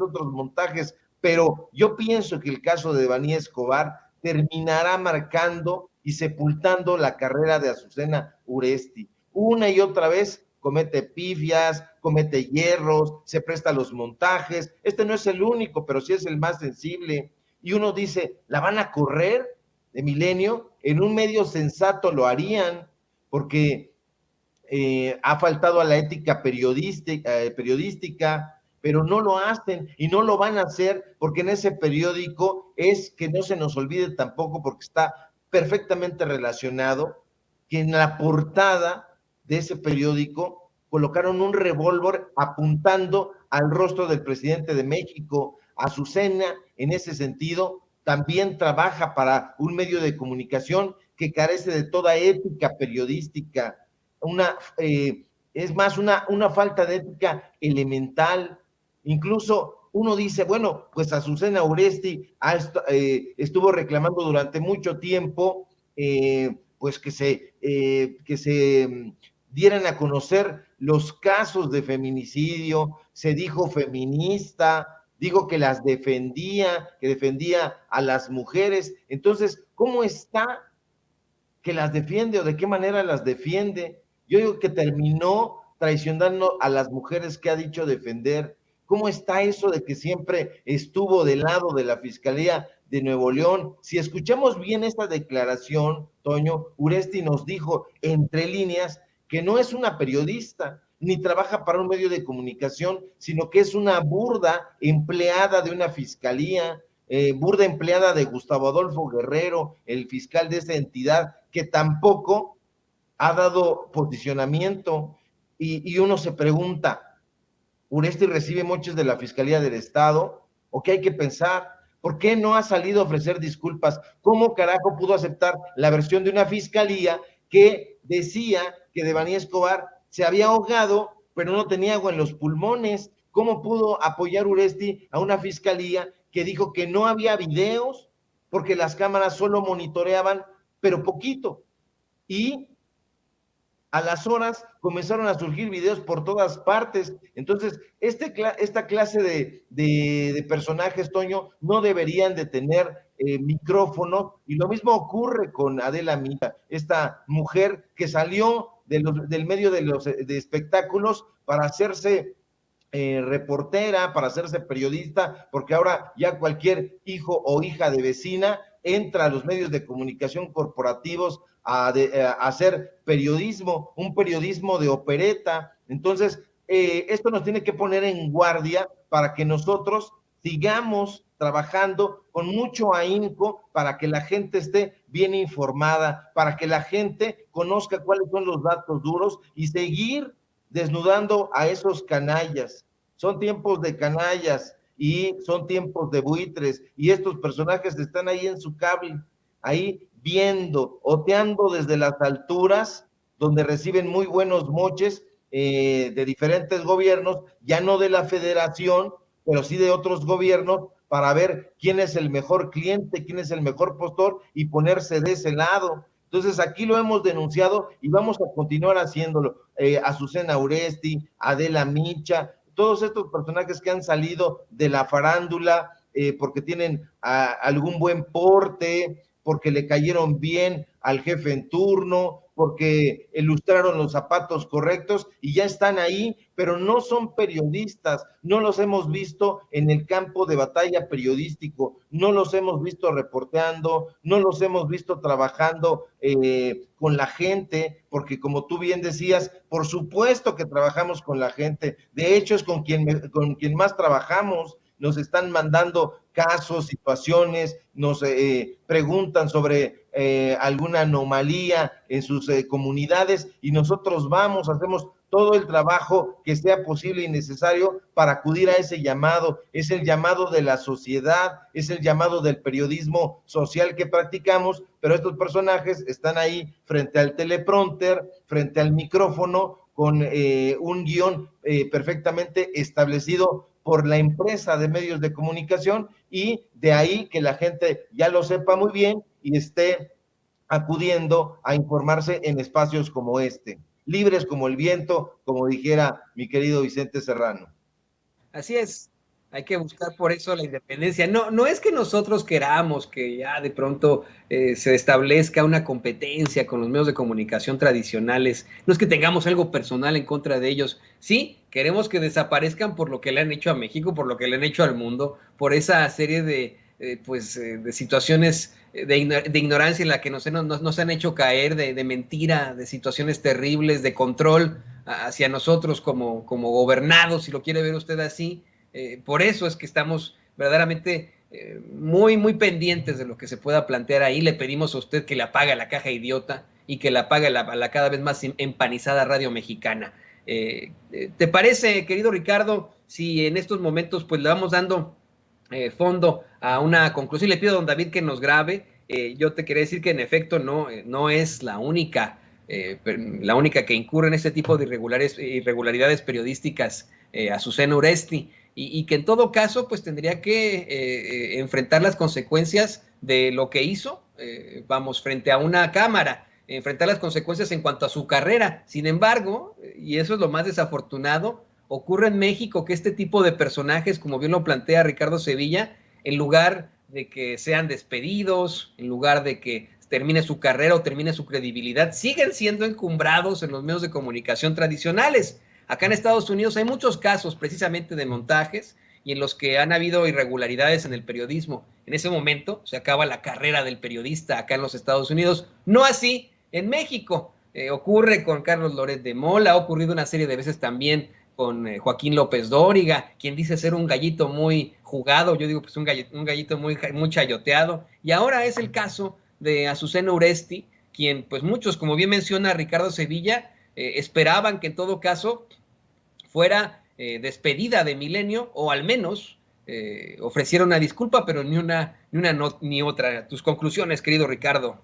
otros montajes, pero yo pienso que el caso de Devani Escobar terminará marcando y sepultando la carrera de Azucena Uresti. Una y otra vez comete pifias, comete hierros, se presta a los montajes. Este no es el único, pero sí es el más sensible. Y uno dice, ¿la van a correr de Milenio? En un medio sensato lo harían, porque ha faltado a la ética periodística, pero no lo hacen y no lo van a hacer, porque en ese periódico es, que no se nos olvide tampoco, porque está perfectamente relacionado, que en la portada de ese periódico colocaron un revólver apuntando al rostro del presidente de México. Azucena, en ese sentido, también trabaja para un medio de comunicación que carece de toda ética periodística. Es más, una falta de ética elemental. Incluso uno dice, bueno, pues Azucena Uresti estuvo reclamando durante mucho tiempo pues que se dieran a conocer los casos de feminicidio, se dijo feminista, dijo que las defendía, que defendía a las mujeres. Entonces, ¿cómo está que las defiende, o de qué manera las defiende? Yo digo que terminó traicionando a las mujeres que ha dicho defender. ¿Cómo está eso de que siempre estuvo del lado de la Fiscalía de Nuevo León? Si escuchamos bien esta declaración, Toño, Uresti nos dijo entre líneas que no es una periodista, ni trabaja para un medio de comunicación, sino que es una burda empleada de una fiscalía, burda empleada de Gustavo Adolfo Guerrero, el fiscal de esa entidad, que tampoco ha dado posicionamiento. Y uno se pregunta, ¿Uresti recibe moches de la Fiscalía del Estado? ¿O qué hay que pensar? ¿Por qué no ha salido a ofrecer disculpas? ¿Cómo carajo pudo aceptar la versión de una fiscalía que decía que Devani Escobar se había ahogado, pero no tenía agua en los pulmones? ¿Cómo pudo apoyar Uresti a una fiscalía que dijo que no había videos porque las cámaras solo monitoreaban, pero poquito? Y a las horas comenzaron a surgir videos por todas partes. Entonces, esta clase de personajes, Toño, no deberían de tener micrófono, y lo mismo ocurre con Adela Micha, esta mujer que salió del medio de espectáculos para hacerse reportera, para hacerse periodista, porque ahora ya cualquier hijo o hija de vecina entra a los medios de comunicación corporativos a hacer periodismo, un periodismo de opereta. Entonces, esto nos tiene que poner en guardia para que nosotros sigamos trabajando con mucho ahínco para que la gente esté bien informada, para que la gente conozca cuáles son los datos duros y seguir desnudando a esos canallas. Son tiempos de canallas y son tiempos de buitres, y estos personajes están ahí en su cable, ahí viendo, oteando desde las alturas, donde reciben muy buenos moches de diferentes gobiernos, ya no de la federación, pero sí de otros gobiernos, para ver quién es el mejor cliente, quién es el mejor postor, y ponerse de ese lado. Entonces aquí lo hemos denunciado y vamos a continuar haciéndolo. Azucena Uresti, Adela Micha, todos estos personajes que han salido de la farándula porque tienen algún buen porte, porque le cayeron bien al jefe en turno, porque ilustraron los zapatos correctos y ya están ahí, pero no son periodistas, no los hemos visto en el campo de batalla periodístico, no los hemos visto reporteando, no los hemos visto trabajando con la gente, porque como tú bien decías, por supuesto que trabajamos con la gente, de hecho es con quien más trabajamos. Nos están mandando casos, situaciones, nos preguntan sobre alguna anomalía en sus comunidades y nosotros vamos, hacemos todo el trabajo que sea posible y necesario para acudir a ese llamado. Es el llamado de la sociedad, es el llamado del periodismo social que practicamos, pero estos personajes están ahí frente al teleprompter, frente al micrófono, con un guión perfectamente establecido por la empresa de medios de comunicación, y de ahí que la gente ya lo sepa muy bien y esté acudiendo a informarse en espacios como este, libres como el viento, como dijera mi querido Vicente Serrano. Así es, hay que buscar por eso la independencia. No es que nosotros queramos que ya de pronto se establezca una competencia con los medios de comunicación tradicionales, no es que tengamos algo personal en contra de ellos. Sí, queremos que desaparezcan por lo que le han hecho a México, por lo que le han hecho al mundo, por esa serie de situaciones de ignorancia en la que nos han hecho caer, de mentira, de situaciones terribles, de control hacia nosotros como gobernados, si lo quiere ver usted así. Por eso es que estamos verdaderamente muy, muy pendientes de lo que se pueda plantear ahí. Le pedimos a usted que le apague la caja idiota y que le apague la cada vez más empanizada Radio Mexicana. ¿Te parece, querido Ricardo, si en estos momentos pues le vamos dando fondo a una conclusión? Le pido a don David que nos grabe. Yo te quería decir que en efecto no es la única que incurre en este tipo de irregularidades periodísticas, Azucena Uresti, y que en todo caso pues tendría que enfrentar las consecuencias de lo que hizo, frente a una cámara, enfrentar las consecuencias en cuanto a su carrera. Sin embargo, y eso es lo más desafortunado, ocurre en México que este tipo de personajes, como bien lo plantea Ricardo Sevilla, en lugar de que sean despedidos, en lugar de que termine su carrera o termine su credibilidad, siguen siendo encumbrados en los medios de comunicación tradicionales. Acá en Estados Unidos hay muchos casos precisamente de montajes y en los que han habido irregularidades en el periodismo. En ese momento se acaba la carrera del periodista acá en los Estados Unidos. No así en México. Ocurre con Carlos Loret de Mola, ha ocurrido una serie de veces también con Joaquín López Dóriga, quien dice ser un gallito muy jugado, yo digo pues un gallito muy chayoteado, y ahora es el caso de Azucena Uresti, quien pues muchos, como bien menciona Ricardo Sevilla, esperaban que en todo caso fuera despedida de Milenio, o al menos ofreciera una disculpa, pero ni una ni otra. Tus conclusiones, querido Ricardo.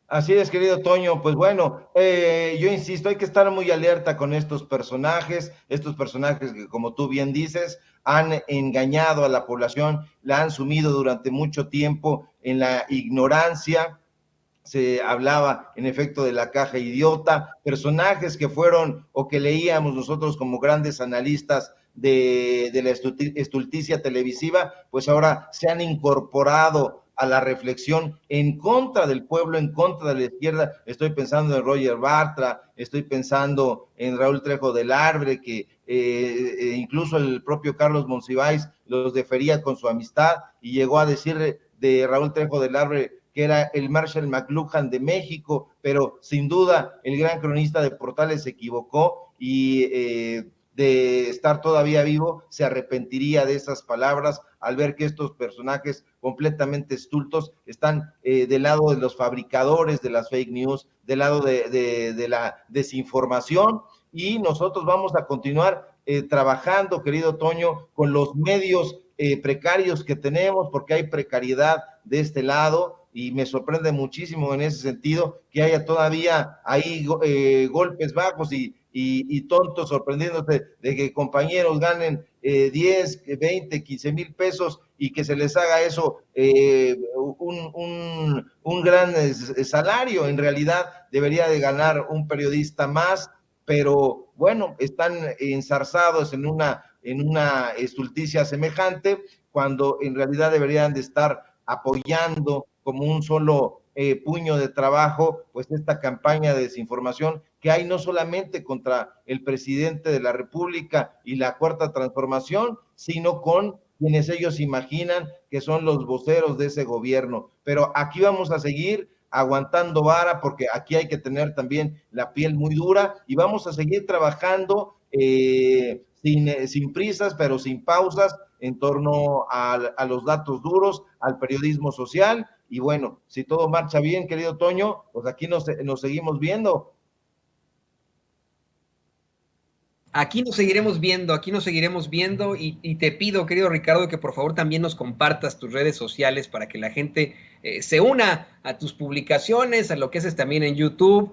Así es, querido Toño. Pues bueno, yo insisto, hay que estar muy alerta con estos personajes que, como tú bien dices, han engañado a la población, la han sumido durante mucho tiempo en la ignorancia. Se hablaba en efecto de la caja idiota, personajes que fueron o que leíamos nosotros como grandes analistas de la estulticia televisiva, pues ahora se han incorporado a la reflexión en contra del pueblo, en contra de la izquierda. Estoy pensando en Roger Bartra, estoy pensando en Raúl Trejo del Arbre, que incluso el propio Carlos Monsiváis los defería con su amistad y llegó a decir de Raúl Trejo del Arbre que era el Marshall McLuhan de México, pero sin duda el gran cronista de Portales se equivocó y de estar todavía vivo se arrepentiría de esas palabras al ver que estos personajes completamente estultos están del lado de los fabricadores de las fake news, del lado de la desinformación, y nosotros vamos a continuar trabajando, querido Toño, con los medios precarios que tenemos, porque hay precariedad de este lado, y me sorprende muchísimo en ese sentido que haya todavía ahí golpes bajos y y tontos sorprendiéndose de que compañeros ganen 10, 20, 15 mil pesos y que se les haga eso un gran salario. En realidad debería de ganar un periodista más, pero bueno, están enzarzados en una estulticia semejante, cuando en realidad deberían de estar apoyando como un solo puño de trabajo, pues esta campaña de desinformación que hay no solamente contra el presidente de la República y la Cuarta Transformación, sino con quienes ellos imaginan que son los voceros de ese gobierno. Pero aquí vamos a seguir aguantando vara, porque aquí hay que tener también la piel muy dura, y vamos a seguir trabajando sin prisas, pero sin pausas, en torno a los datos duros, al periodismo social. Y bueno, si todo marcha bien, querido Toño, pues aquí nos seguimos viendo. Aquí nos seguiremos viendo y te pido, querido Ricardo, que por favor también nos compartas tus redes sociales para que la gente se una a tus publicaciones, a lo que haces también en YouTube.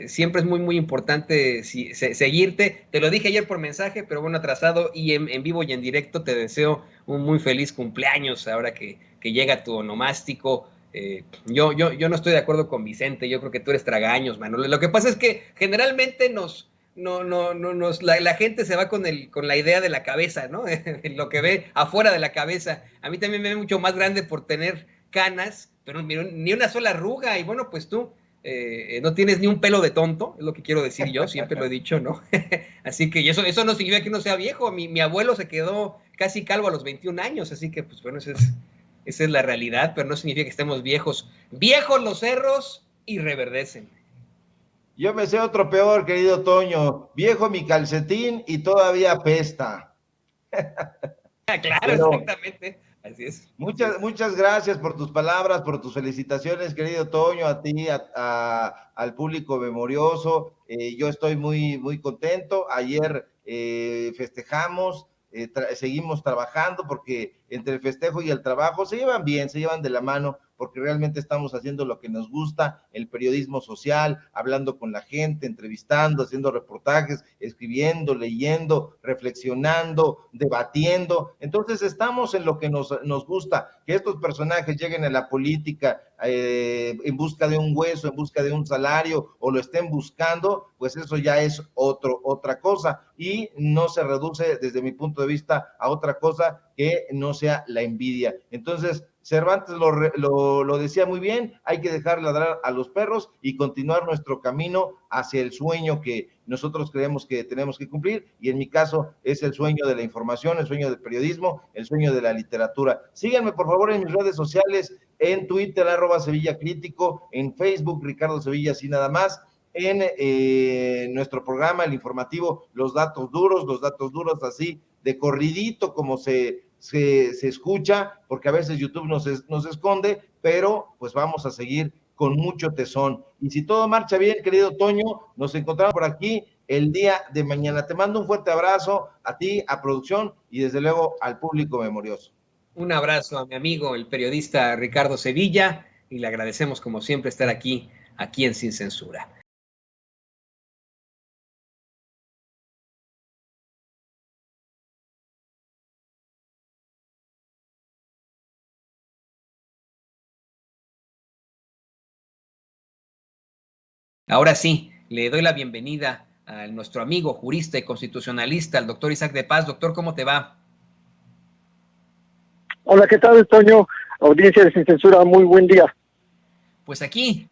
Siempre es muy, muy importante seguirte. Te lo dije ayer por mensaje, pero bueno, atrasado y en vivo y en directo te deseo un muy feliz cumpleaños ahora que llega tu onomástico. Yo no estoy de acuerdo con Vicente, yo creo que tú eres tragaños, Manuel. Lo que pasa es que generalmente la gente se va con la idea de la cabeza, ¿no? Lo que ve afuera de la cabeza. A mí también me ve mucho más grande por tener canas, pero ni una sola arruga. Y bueno, pues tú no tienes ni un pelo de tonto, es lo que quiero decir yo, siempre lo he dicho, ¿no? Así que eso no significa que no sea viejo. Mi abuelo se quedó casi calvo a los 21 años, así que pues bueno, esa es la realidad, pero no significa que estemos viejos. Viejos los cerros y reverdecen. Yo me sé otro peor, querido Toño. Viejo mi calcetín y todavía apesta. Claro, pero, exactamente. Así es. Muchas gracias por tus palabras, por tus felicitaciones, querido Toño, a ti, al público memorioso. Yo estoy muy, muy contento. Ayer festejamos, seguimos trabajando, porque entre el festejo y el trabajo se llevan bien, se llevan de la mano, porque realmente estamos haciendo lo que nos gusta, el periodismo social, hablando con la gente, entrevistando, haciendo reportajes, escribiendo, leyendo, reflexionando, debatiendo. Entonces estamos en lo que nos gusta, que estos personajes lleguen a la política en busca de un hueso, en busca de un salario, o lo estén buscando, pues eso ya es otra cosa, y no se reduce desde mi punto de vista a otra cosa que no sea la envidia. Entonces, Cervantes lo decía muy bien, hay que dejar ladrar a los perros y continuar nuestro camino hacia el sueño que nosotros creemos que tenemos que cumplir, y en mi caso es el sueño de la información, el sueño del periodismo, el sueño de la literatura. Síganme por favor en mis redes sociales, en Twitter, @SevillaCrítico, en Facebook, Ricardo Sevilla, así nada más, en nuestro programa, el informativo, los datos duros, así de corridito como se escucha, porque a veces YouTube nos esconde, pero pues vamos a seguir con mucho tesón. Y si todo marcha bien, querido Toño, nos encontramos por aquí el día de mañana. Te mando un fuerte abrazo a ti, a producción y desde luego al público memorioso. Un abrazo a mi amigo, el periodista Ricardo Sevilla, y le agradecemos como siempre estar aquí en Sin Censura. Ahora sí, le doy la bienvenida a nuestro amigo jurista y constitucionalista, el doctor Isaac de Paz. Doctor, ¿cómo te va? Hola, ¿qué tal, Toño? Audiencia de Sin Censura, muy buen día. Pues aquí,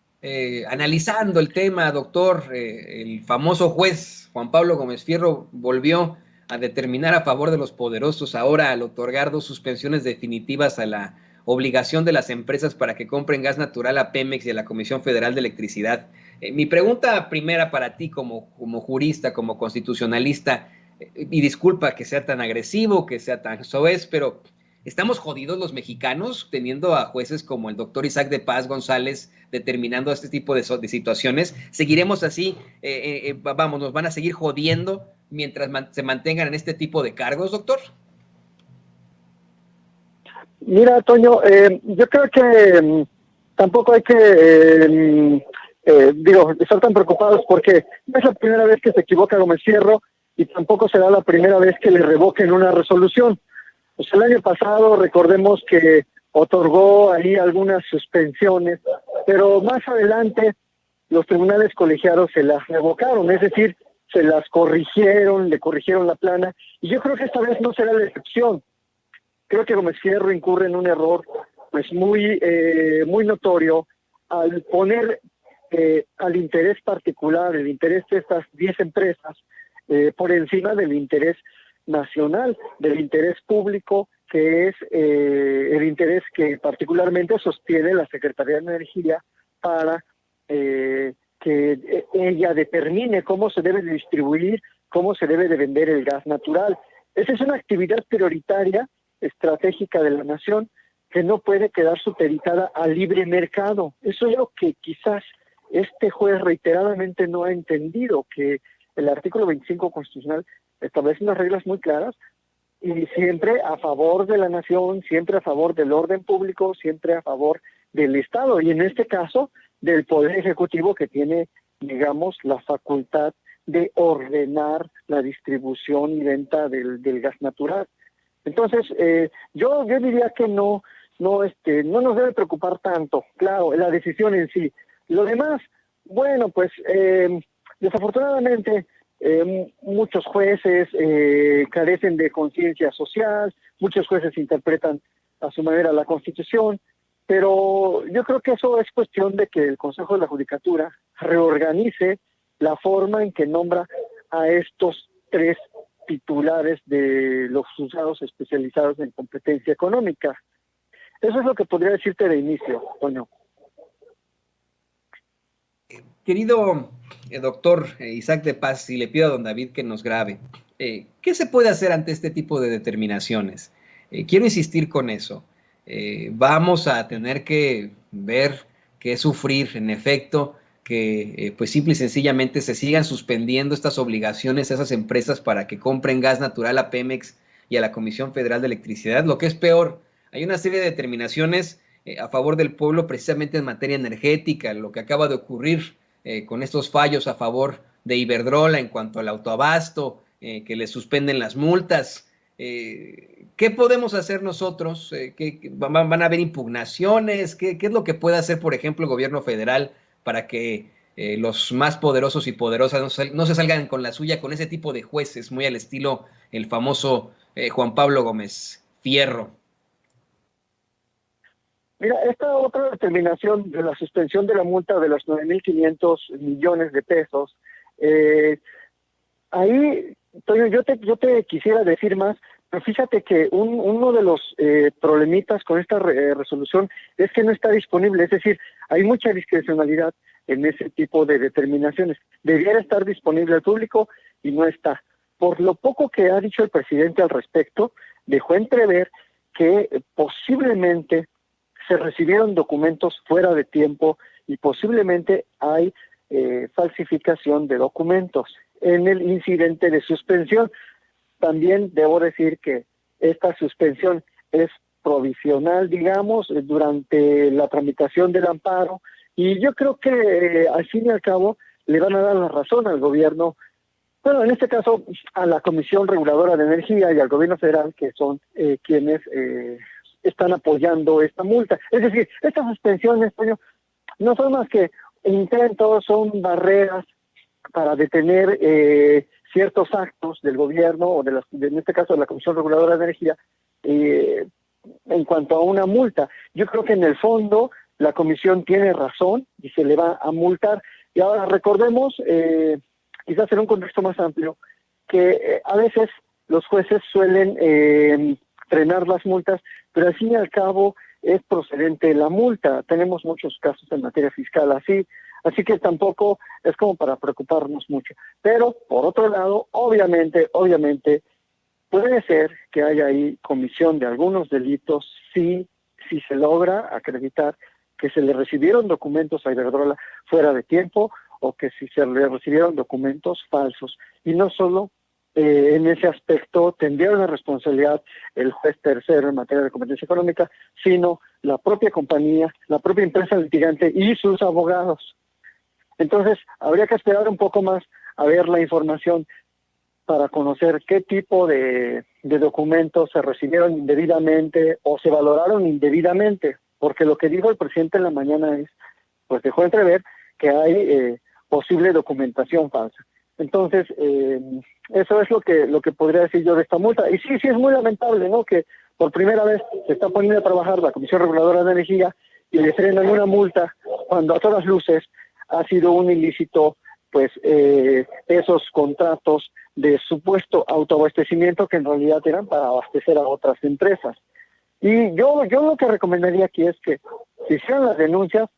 analizando el tema, doctor, el famoso juez Juan Pablo Gómez Fierro volvió a determinar a favor de los poderosos ahora al otorgar 2 suspensiones definitivas a la obligación de las empresas para que compren gas natural a Pemex y a la Comisión Federal de Electricidad. Mi pregunta primera para ti como jurista, como constitucionalista, y disculpa que sea tan agresivo, que sea tan soez, pero ¿estamos jodidos los mexicanos teniendo a jueces como el doctor Isaac de Paz González determinando este tipo de situaciones? ¿Seguiremos así? ¿Nos van a seguir jodiendo mientras se mantengan en este tipo de cargos, doctor? Mira, Toño, yo creo que tampoco hay que estar tan preocupados porque no es la primera vez que se equivoca Gómez Fierro y tampoco será la primera vez que le revoquen una resolución. Pues el año pasado recordemos que otorgó ahí algunas suspensiones, pero más adelante los tribunales colegiados se las revocaron, es decir, se las corrigieron, le corrigieron la plana, y yo creo que esta vez no será la excepción. Creo que Gómez Fierro incurre en un error pues muy notorio al poner al interés particular, el interés de estas 10 empresas, por encima del interés nacional, del interés público, que es el interés que particularmente sostiene la Secretaría de Energía para que ella determine cómo se debe de distribuir, cómo se debe de vender el gas natural. Esa es una actividad prioritaria, estratégica de la nación, que no puede quedar supeditada al libre mercado. Eso es lo que quizás este juez reiteradamente no ha entendido, que el artículo 25 constitucional establece unas reglas muy claras y siempre a favor de la nación, siempre a favor del orden público, siempre a favor del Estado, y en este caso del Poder Ejecutivo, que tiene, digamos, la facultad de ordenar la distribución y venta del gas natural. Entonces, yo diría que no nos debe preocupar tanto, claro, la decisión en sí. Lo demás, bueno, pues desafortunadamente muchos jueces carecen de conciencia social, muchos jueces interpretan a su manera la Constitución, pero yo creo que eso es cuestión de que el Consejo de la Judicatura reorganice la forma en que nombra a estos 3 titulares de los juzgados especializados en competencia económica. Eso es lo que podría decirte de inicio, Toño. Querido doctor Isaac de Paz, y le pido a don David que nos grabe, ¿qué se puede hacer ante este tipo de determinaciones? Quiero insistir con eso. Vamos a tener que ver qué sufrir, en efecto, que pues simple y sencillamente se sigan suspendiendo estas obligaciones a esas empresas para que compren gas natural a Pemex y a la Comisión Federal de Electricidad. Lo que es peor, hay una serie de determinaciones a favor del pueblo precisamente en materia energética, lo que acaba de ocurrir con estos fallos a favor de Iberdrola en cuanto al autoabasto, que le suspenden las multas. ¿Qué podemos hacer nosotros? ¿Van a haber impugnaciones? ¿Qué es lo que puede hacer, por ejemplo, el gobierno federal para que los más poderosos y poderosas no se salgan con la suya con ese tipo de jueces, muy al estilo el famoso Juan Pablo Gómez Fierro? Mira, esta otra determinación de la suspensión de la multa de los 9.500 millones de pesos, ahí, Toño, yo te quisiera decir más, pero fíjate que uno de los problemitas con esta resolución es que no está disponible, es decir, hay mucha discrecionalidad en ese tipo de determinaciones. Debiera estar disponible al público y no está. Por lo poco que ha dicho el presidente al respecto, dejó entrever que posiblemente se recibieron documentos fuera de tiempo y posiblemente hay falsificación de documentos en el incidente de suspensión. También debo decir que esta suspensión es provisional, digamos, durante la tramitación del amparo, y yo creo que al fin y al cabo le van a dar la razón al gobierno, bueno, en este caso a la Comisión Reguladora de Energía y al gobierno federal, que son quienes están apoyando esta multa. Es decir, estas suspensiones, no son más que intentos, son barreras para detener ciertos actos del gobierno o en este caso de la Comisión Reguladora de Energía en cuanto a una multa. Yo creo que en el fondo la comisión tiene razón y se le va a multar. Y ahora recordemos, quizás en un contexto más amplio, que a veces los jueces suelen frenar las multas, pero al fin y al cabo es procedente la multa. Tenemos muchos casos en materia fiscal así que tampoco es como para preocuparnos mucho. Pero, por otro lado, obviamente, puede ser que haya ahí comisión de algunos delitos si se logra acreditar que se le recibieron documentos a Iberdrola fuera de tiempo o que si se le recibieron documentos falsos. Y no solo en ese aspecto tendría una responsabilidad el juez tercero en materia de competencia económica, sino la propia compañía, la propia empresa litigante y sus abogados. Entonces, habría que esperar un poco más a ver la información para conocer qué tipo de documentos se recibieron indebidamente o se valoraron indebidamente, porque lo que dijo el presidente en la mañana es, pues dejó entrever que hay posible documentación falsa. Entonces, eso es lo que podría decir yo de esta multa. Y sí es muy lamentable, ¿no?, que por primera vez se está poniendo a trabajar la Comisión Reguladora de Energía y le frenan una multa cuando a todas luces ha sido un ilícito, pues, esos contratos de supuesto autoabastecimiento que en realidad eran para abastecer a otras empresas. Y yo lo que recomendaría aquí es que se hicieran las denuncias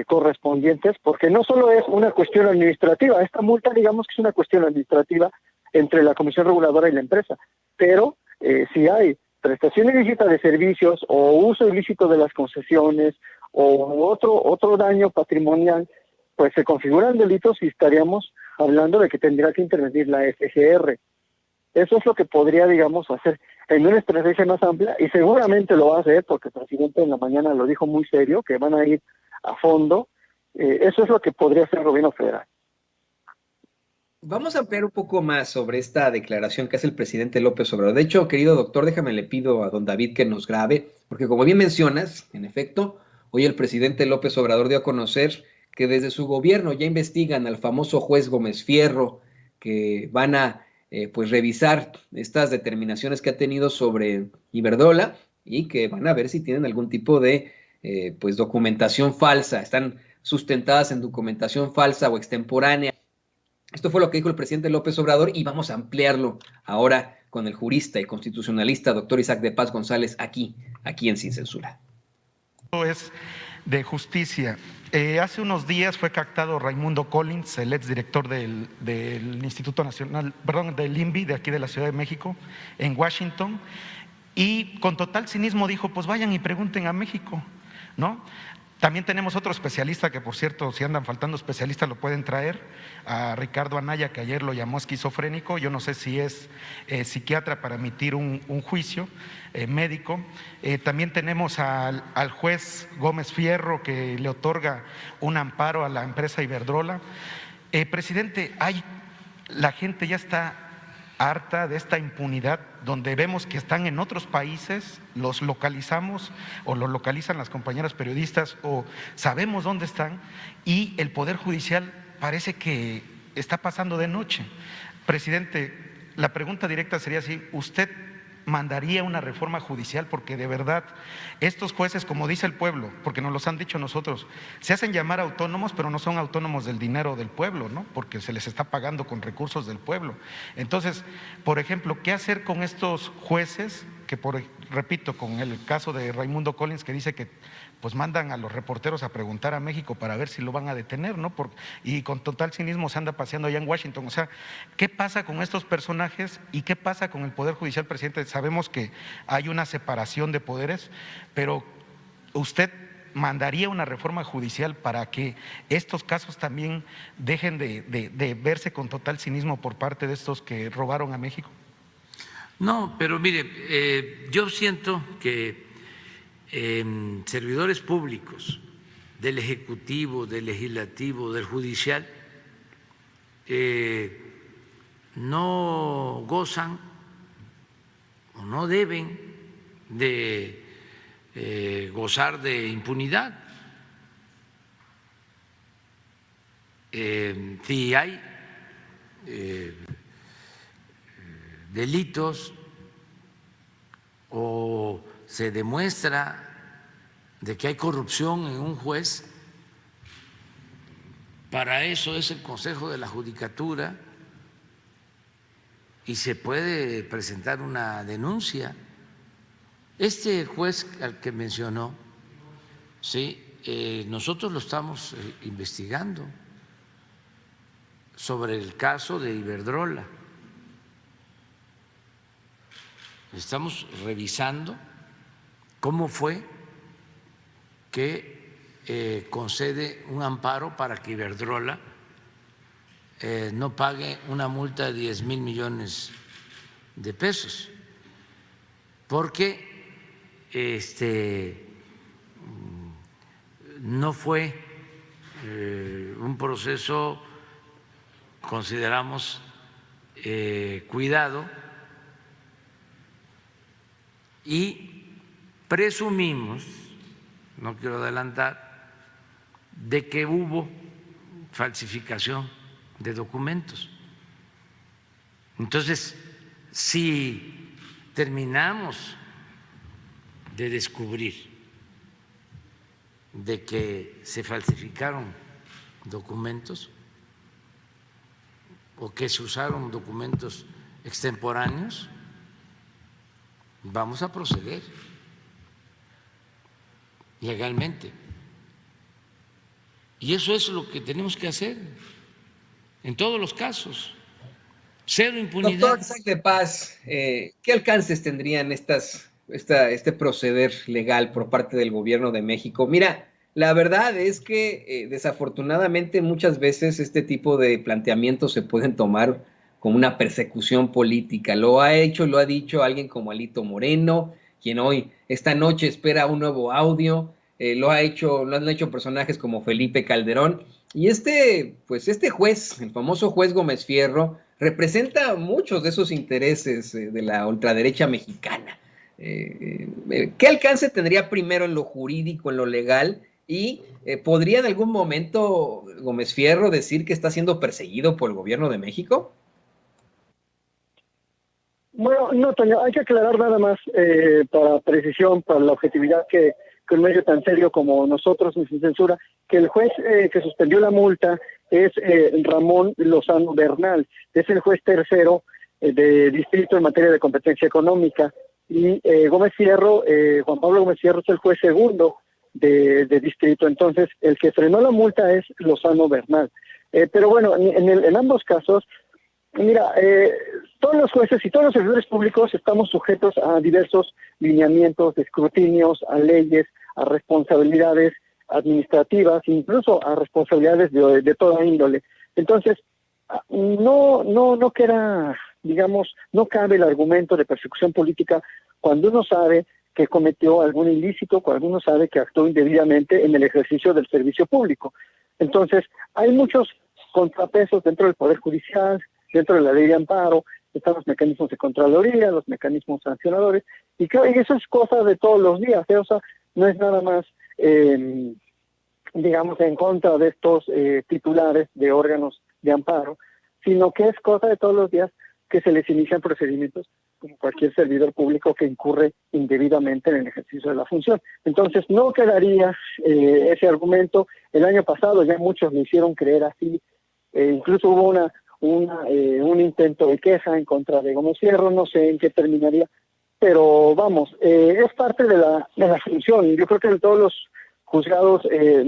correspondientes, porque no solo es una cuestión administrativa, esta multa digamos que es una cuestión administrativa entre la Comisión Reguladora y la empresa, pero si hay prestación ilícita de servicios o uso ilícito de las concesiones o otro daño patrimonial, pues se configuran delitos y estaríamos hablando de que tendría que intervenir la FGR. Eso es lo que podría, digamos, hacer en una estrategia más amplia, y seguramente lo va a hacer porque el presidente en la mañana lo dijo muy serio, que van a ir a fondo. Eso es lo que podría hacer el gobierno federal. Vamos a ampliar un poco más sobre esta declaración que hace el presidente López Obrador. De hecho, querido doctor, déjame le pido a don David que nos grabe, porque como bien mencionas, en efecto, hoy el presidente López Obrador dio a conocer que desde su gobierno ya investigan al famoso juez Gómez Fierro, que van a pues revisar estas determinaciones que ha tenido sobre Iberdrola y que van a ver si tienen algún tipo de pues documentación falsa, están sustentadas en documentación falsa o extemporánea. Esto fue lo que dijo el presidente López Obrador y vamos a ampliarlo ahora con el jurista y constitucionalista doctor Isaac de Paz González aquí en Sin Censura. Es de justicia. Hace unos días fue captado Raimundo Collins, el exdirector del Instituto Nacional, perdón, del INVI de aquí de la Ciudad de México, en Washington, y con total cinismo dijo, pues vayan y pregunten a México, ¿no? También tenemos otro especialista que, por cierto, si andan faltando especialistas lo pueden traer, a Ricardo Anaya, que ayer lo llamó esquizofrénico. Yo no sé si es psiquiatra para emitir un juicio médico. También tenemos al juez Gómez Fierro, que le otorga un amparo a la empresa Iberdrola. Presidente, la gente ya está harta de esta impunidad, donde vemos que están en otros países, los localizamos o los localizan las compañeras periodistas o sabemos dónde están, y el Poder Judicial parece que está pasando de noche. Presidente, la pregunta directa sería si usted mandaría una reforma judicial, porque de verdad estos jueces, como dice el pueblo, porque nos los han dicho nosotros, se hacen llamar autónomos, pero no son autónomos del dinero del pueblo, ¿no?, porque se les está pagando con recursos del pueblo. Entonces, por ejemplo, ¿qué hacer con estos jueces que, repito, con el caso de Raimundo Collins, que dice que pues mandan a los reporteros a preguntar a México para ver si lo van a detener, ¿no? Y con total cinismo se anda paseando allá en Washington. O sea, ¿qué pasa con estos personajes y qué pasa con el Poder Judicial, presidente? Sabemos que hay una separación de poderes, pero ¿usted mandaría una reforma judicial para que estos casos también dejen de verse con total cinismo por parte de estos que robaron a México? No, pero mire, yo siento que servidores públicos del Ejecutivo, del Legislativo, del Judicial, no gozan o no deben de gozar de impunidad. Si hay delitos o se demuestra de que hay corrupción en un juez, para eso es el Consejo de la Judicatura y se puede presentar una denuncia. Este juez al que mencionó, sí, nosotros lo estamos investigando sobre el caso de Iberdrola. Estamos revisando cómo fue que concede un amparo para que Iberdrola no pague una multa de 10,000 millones de pesos, porque no fue un proceso, consideramos, cuidado, y presumimos, no quiero adelantar, de que hubo falsificación de documentos. Entonces, si terminamos de descubrir de que se falsificaron documentos o que se usaron documentos extemporáneos, vamos a proceder legalmente. Y eso es lo que tenemos que hacer en todos los casos. Cero impunidad. Doctor Isaac de Paz, ¿qué alcances tendrían este proceder legal por parte del gobierno de México? Mira, la verdad es que desafortunadamente muchas veces este tipo de planteamientos se pueden tomar como una persecución política. Lo ha hecho, lo ha dicho alguien como Alito Moreno, quien hoy, esta noche, espera un nuevo audio. Lo han hecho personajes como Felipe Calderón. Y este juez, el famoso juez Gómez Fierro, representa muchos de esos intereses de la ultraderecha mexicana. ¿Qué alcance tendría primero en lo jurídico, en lo legal? ¿Y podría en algún momento Gómez Fierro decir que está siendo perseguido por el gobierno de México? Bueno, no, Toño, hay que aclarar nada más para precisión, para la objetividad que un medio tan serio como nosotros, sin censura, que el juez que suspendió la multa es Ramón Lozano Bernal, es el juez tercero de distrito en materia de competencia económica, y Gómez Fierro, Juan Pablo Gómez Fierro es el juez segundo de distrito. Entonces el que frenó la multa es Lozano Bernal. Pero bueno, en ambos casos, mira, todos los jueces y todos los servidores públicos estamos sujetos a diversos lineamientos, escrutinios, a leyes, a responsabilidades administrativas, incluso a responsabilidades de toda índole. Entonces, no queda, digamos, no cabe el argumento de persecución política cuando uno sabe que cometió algún ilícito, cuando uno sabe que actuó indebidamente en el ejercicio del servicio público. Entonces, hay muchos contrapesos dentro del Poder Judicial, dentro de la ley de amparo, están los mecanismos de contraloría, los mecanismos sancionadores, y eso es cosa de todos los días, o sea, no es nada más, digamos, en contra de estos titulares de órganos de amparo, sino que es cosa de todos los días que se les inician procedimientos como cualquier servidor público que incurre indebidamente en el ejercicio de la función. Entonces, no quedaría ese argumento. El año pasado ya muchos me hicieron creer así, incluso hubo un intento de queja en contra de Gómez Fierro, no sé en qué terminaría, pero vamos, es parte de la función. Yo creo que todos los juzgados,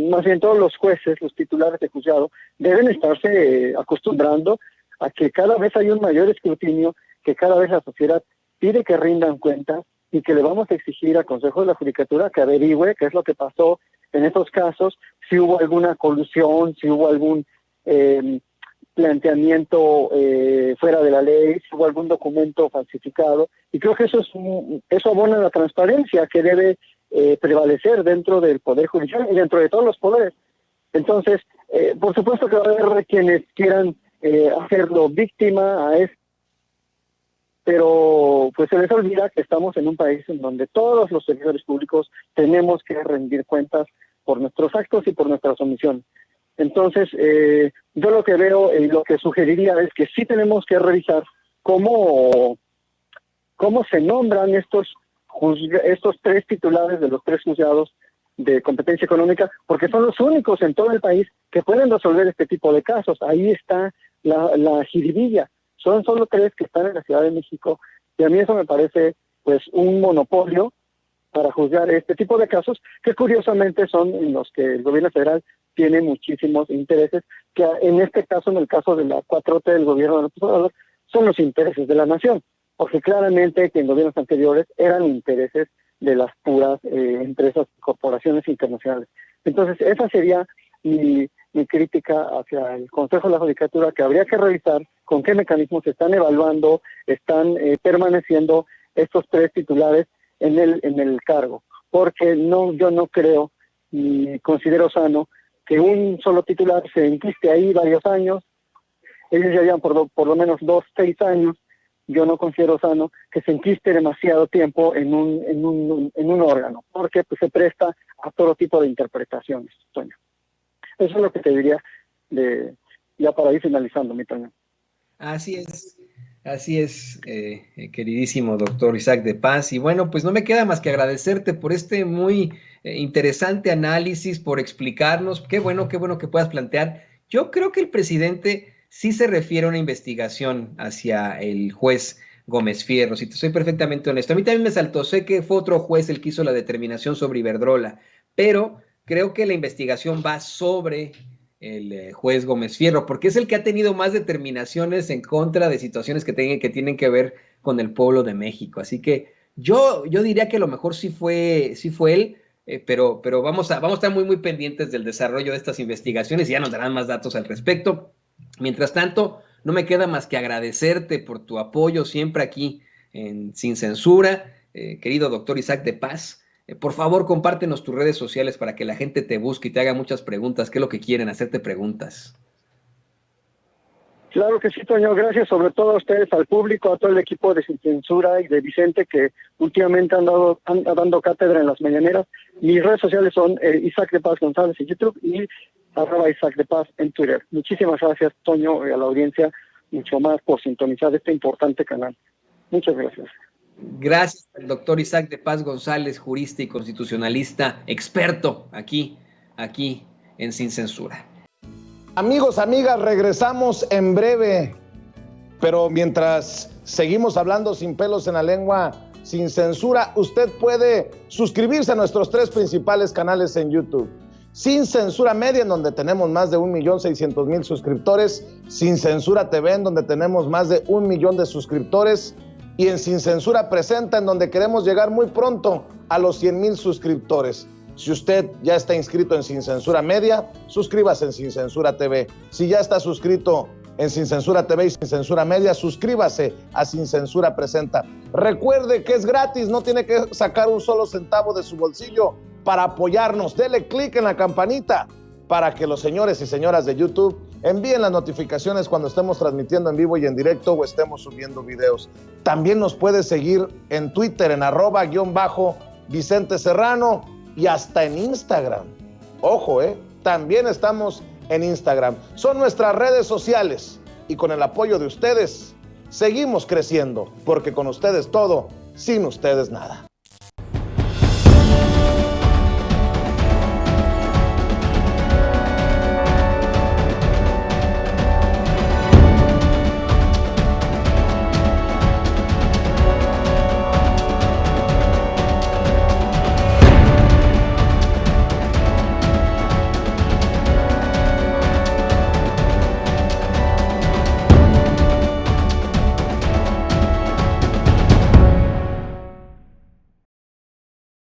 más bien todos los jueces, los titulares de juzgado, deben estarse acostumbrando a que cada vez hay un mayor escrutinio, que cada vez la sociedad pide que rindan cuentas y que le vamos a exigir al Consejo de la Judicatura que averigüe qué es lo que pasó en estos casos, si hubo alguna colusión, si hubo algún planteamiento fuera de la ley, si hubo algún documento falsificado, y creo que eso abona la transparencia que debe prevalecer dentro del Poder Judicial y dentro de todos los poderes. Entonces, por supuesto que va a haber quienes quieran hacerlo víctima a esto, pero pues se les olvida que estamos en un país en donde todos los servidores públicos tenemos que rendir cuentas por nuestros actos y por nuestras omisiones. Entonces, yo lo que veo y lo que sugeriría es que sí tenemos que revisar cómo se nombran estos tres titulares de los tres juzgados de competencia económica, porque son los únicos en todo el país que pueden resolver este tipo de casos. Ahí está la jiribilla. Son solo tres que están en la Ciudad de México, y a mí eso me parece pues un monopolio para juzgar este tipo de casos, que curiosamente son en los que el gobierno federal tiene muchísimos intereses, que en este caso, en el caso de la 4T del gobierno de López Obrador, son los intereses de la nación, porque claramente que en gobiernos anteriores eran intereses de las puras empresas, corporaciones internacionales. Entonces, esa sería mi crítica hacia el Consejo de la Judicatura, que habría que revisar con qué mecanismos se están evaluando, están permaneciendo estos tres titulares en el cargo, porque yo no creo ni considero sano que un solo titular se enquiste ahí varios años. Ellos ya llevan por lo menos 6 años. Yo no considero sano que se enquiste demasiado tiempo en un órgano, porque pues se presta a todo tipo de interpretaciones, Toño. Eso es lo que te diría ya para ir finalizando, mi Toño. Así es, queridísimo doctor Isaac de Paz. Y bueno, pues no me queda más que agradecerte por este muy interesante análisis, por explicarnos. Qué bueno que puedas plantear. Yo creo que el presidente sí se refiere a una investigación hacia el juez Gómez Fierro, si te soy perfectamente honesto. A mí también me saltó, sé que fue otro juez el que hizo la determinación sobre Iberdrola, pero creo que la investigación va sobre el juez Gómez Fierro, porque es el que ha tenido más determinaciones en contra de situaciones que tienen que ver con el pueblo de México. Así que yo diría que a lo mejor sí fue él, pero vamos a estar muy, muy pendientes del desarrollo de estas investigaciones y ya nos darán más datos al respecto. Mientras tanto, no me queda más que agradecerte por tu apoyo siempre aquí en Sin Censura, querido doctor Isaac de Paz. Por favor, compártenos tus redes sociales para que la gente te busque y te haga muchas preguntas. ¿Qué es lo que quieren? Hacerte preguntas. Claro que sí, Toño. Gracias sobre todo a ustedes, al público, a todo el equipo de Sin Censura y de Vicente, que últimamente han dando cátedra en las mañaneras. Mis redes sociales son Isaac de Paz González en YouTube y @Isaac de Paz en Twitter. Muchísimas gracias, Toño, y a la audiencia, mucho más por sintonizar este importante canal. Muchas gracias. Gracias al doctor Isaac de Paz González, jurista y constitucionalista, experto aquí en Sin Censura. Amigos, amigas, regresamos en breve, pero mientras seguimos hablando sin pelos en la lengua, sin censura, usted puede suscribirse a nuestros 3 principales canales en YouTube. Sin Censura Media, en donde tenemos más de 1.600.000 suscriptores, Sin Censura TV, en donde tenemos más de 1 millón de suscriptores, y en Sin Censura Presenta, en donde queremos llegar muy pronto a los 100,000 suscriptores. Si usted ya está inscrito en Sin Censura Media, suscríbase en Sin Censura TV. Si ya está suscrito en Sin Censura TV y Sin Censura Media, suscríbase a Sin Censura Presenta. Recuerde que es gratis, no tiene que sacar un solo centavo de su bolsillo para apoyarnos. Dele clic en la campanita para que los señores y señoras de YouTube envíen las notificaciones cuando estemos transmitiendo en vivo y en directo o estemos subiendo videos. También nos puede seguir en Twitter en @Vicente Serrano y hasta en Instagram. Ojo, también estamos en Instagram. Son nuestras redes sociales y con el apoyo de ustedes seguimos creciendo, porque con ustedes todo, sin ustedes nada.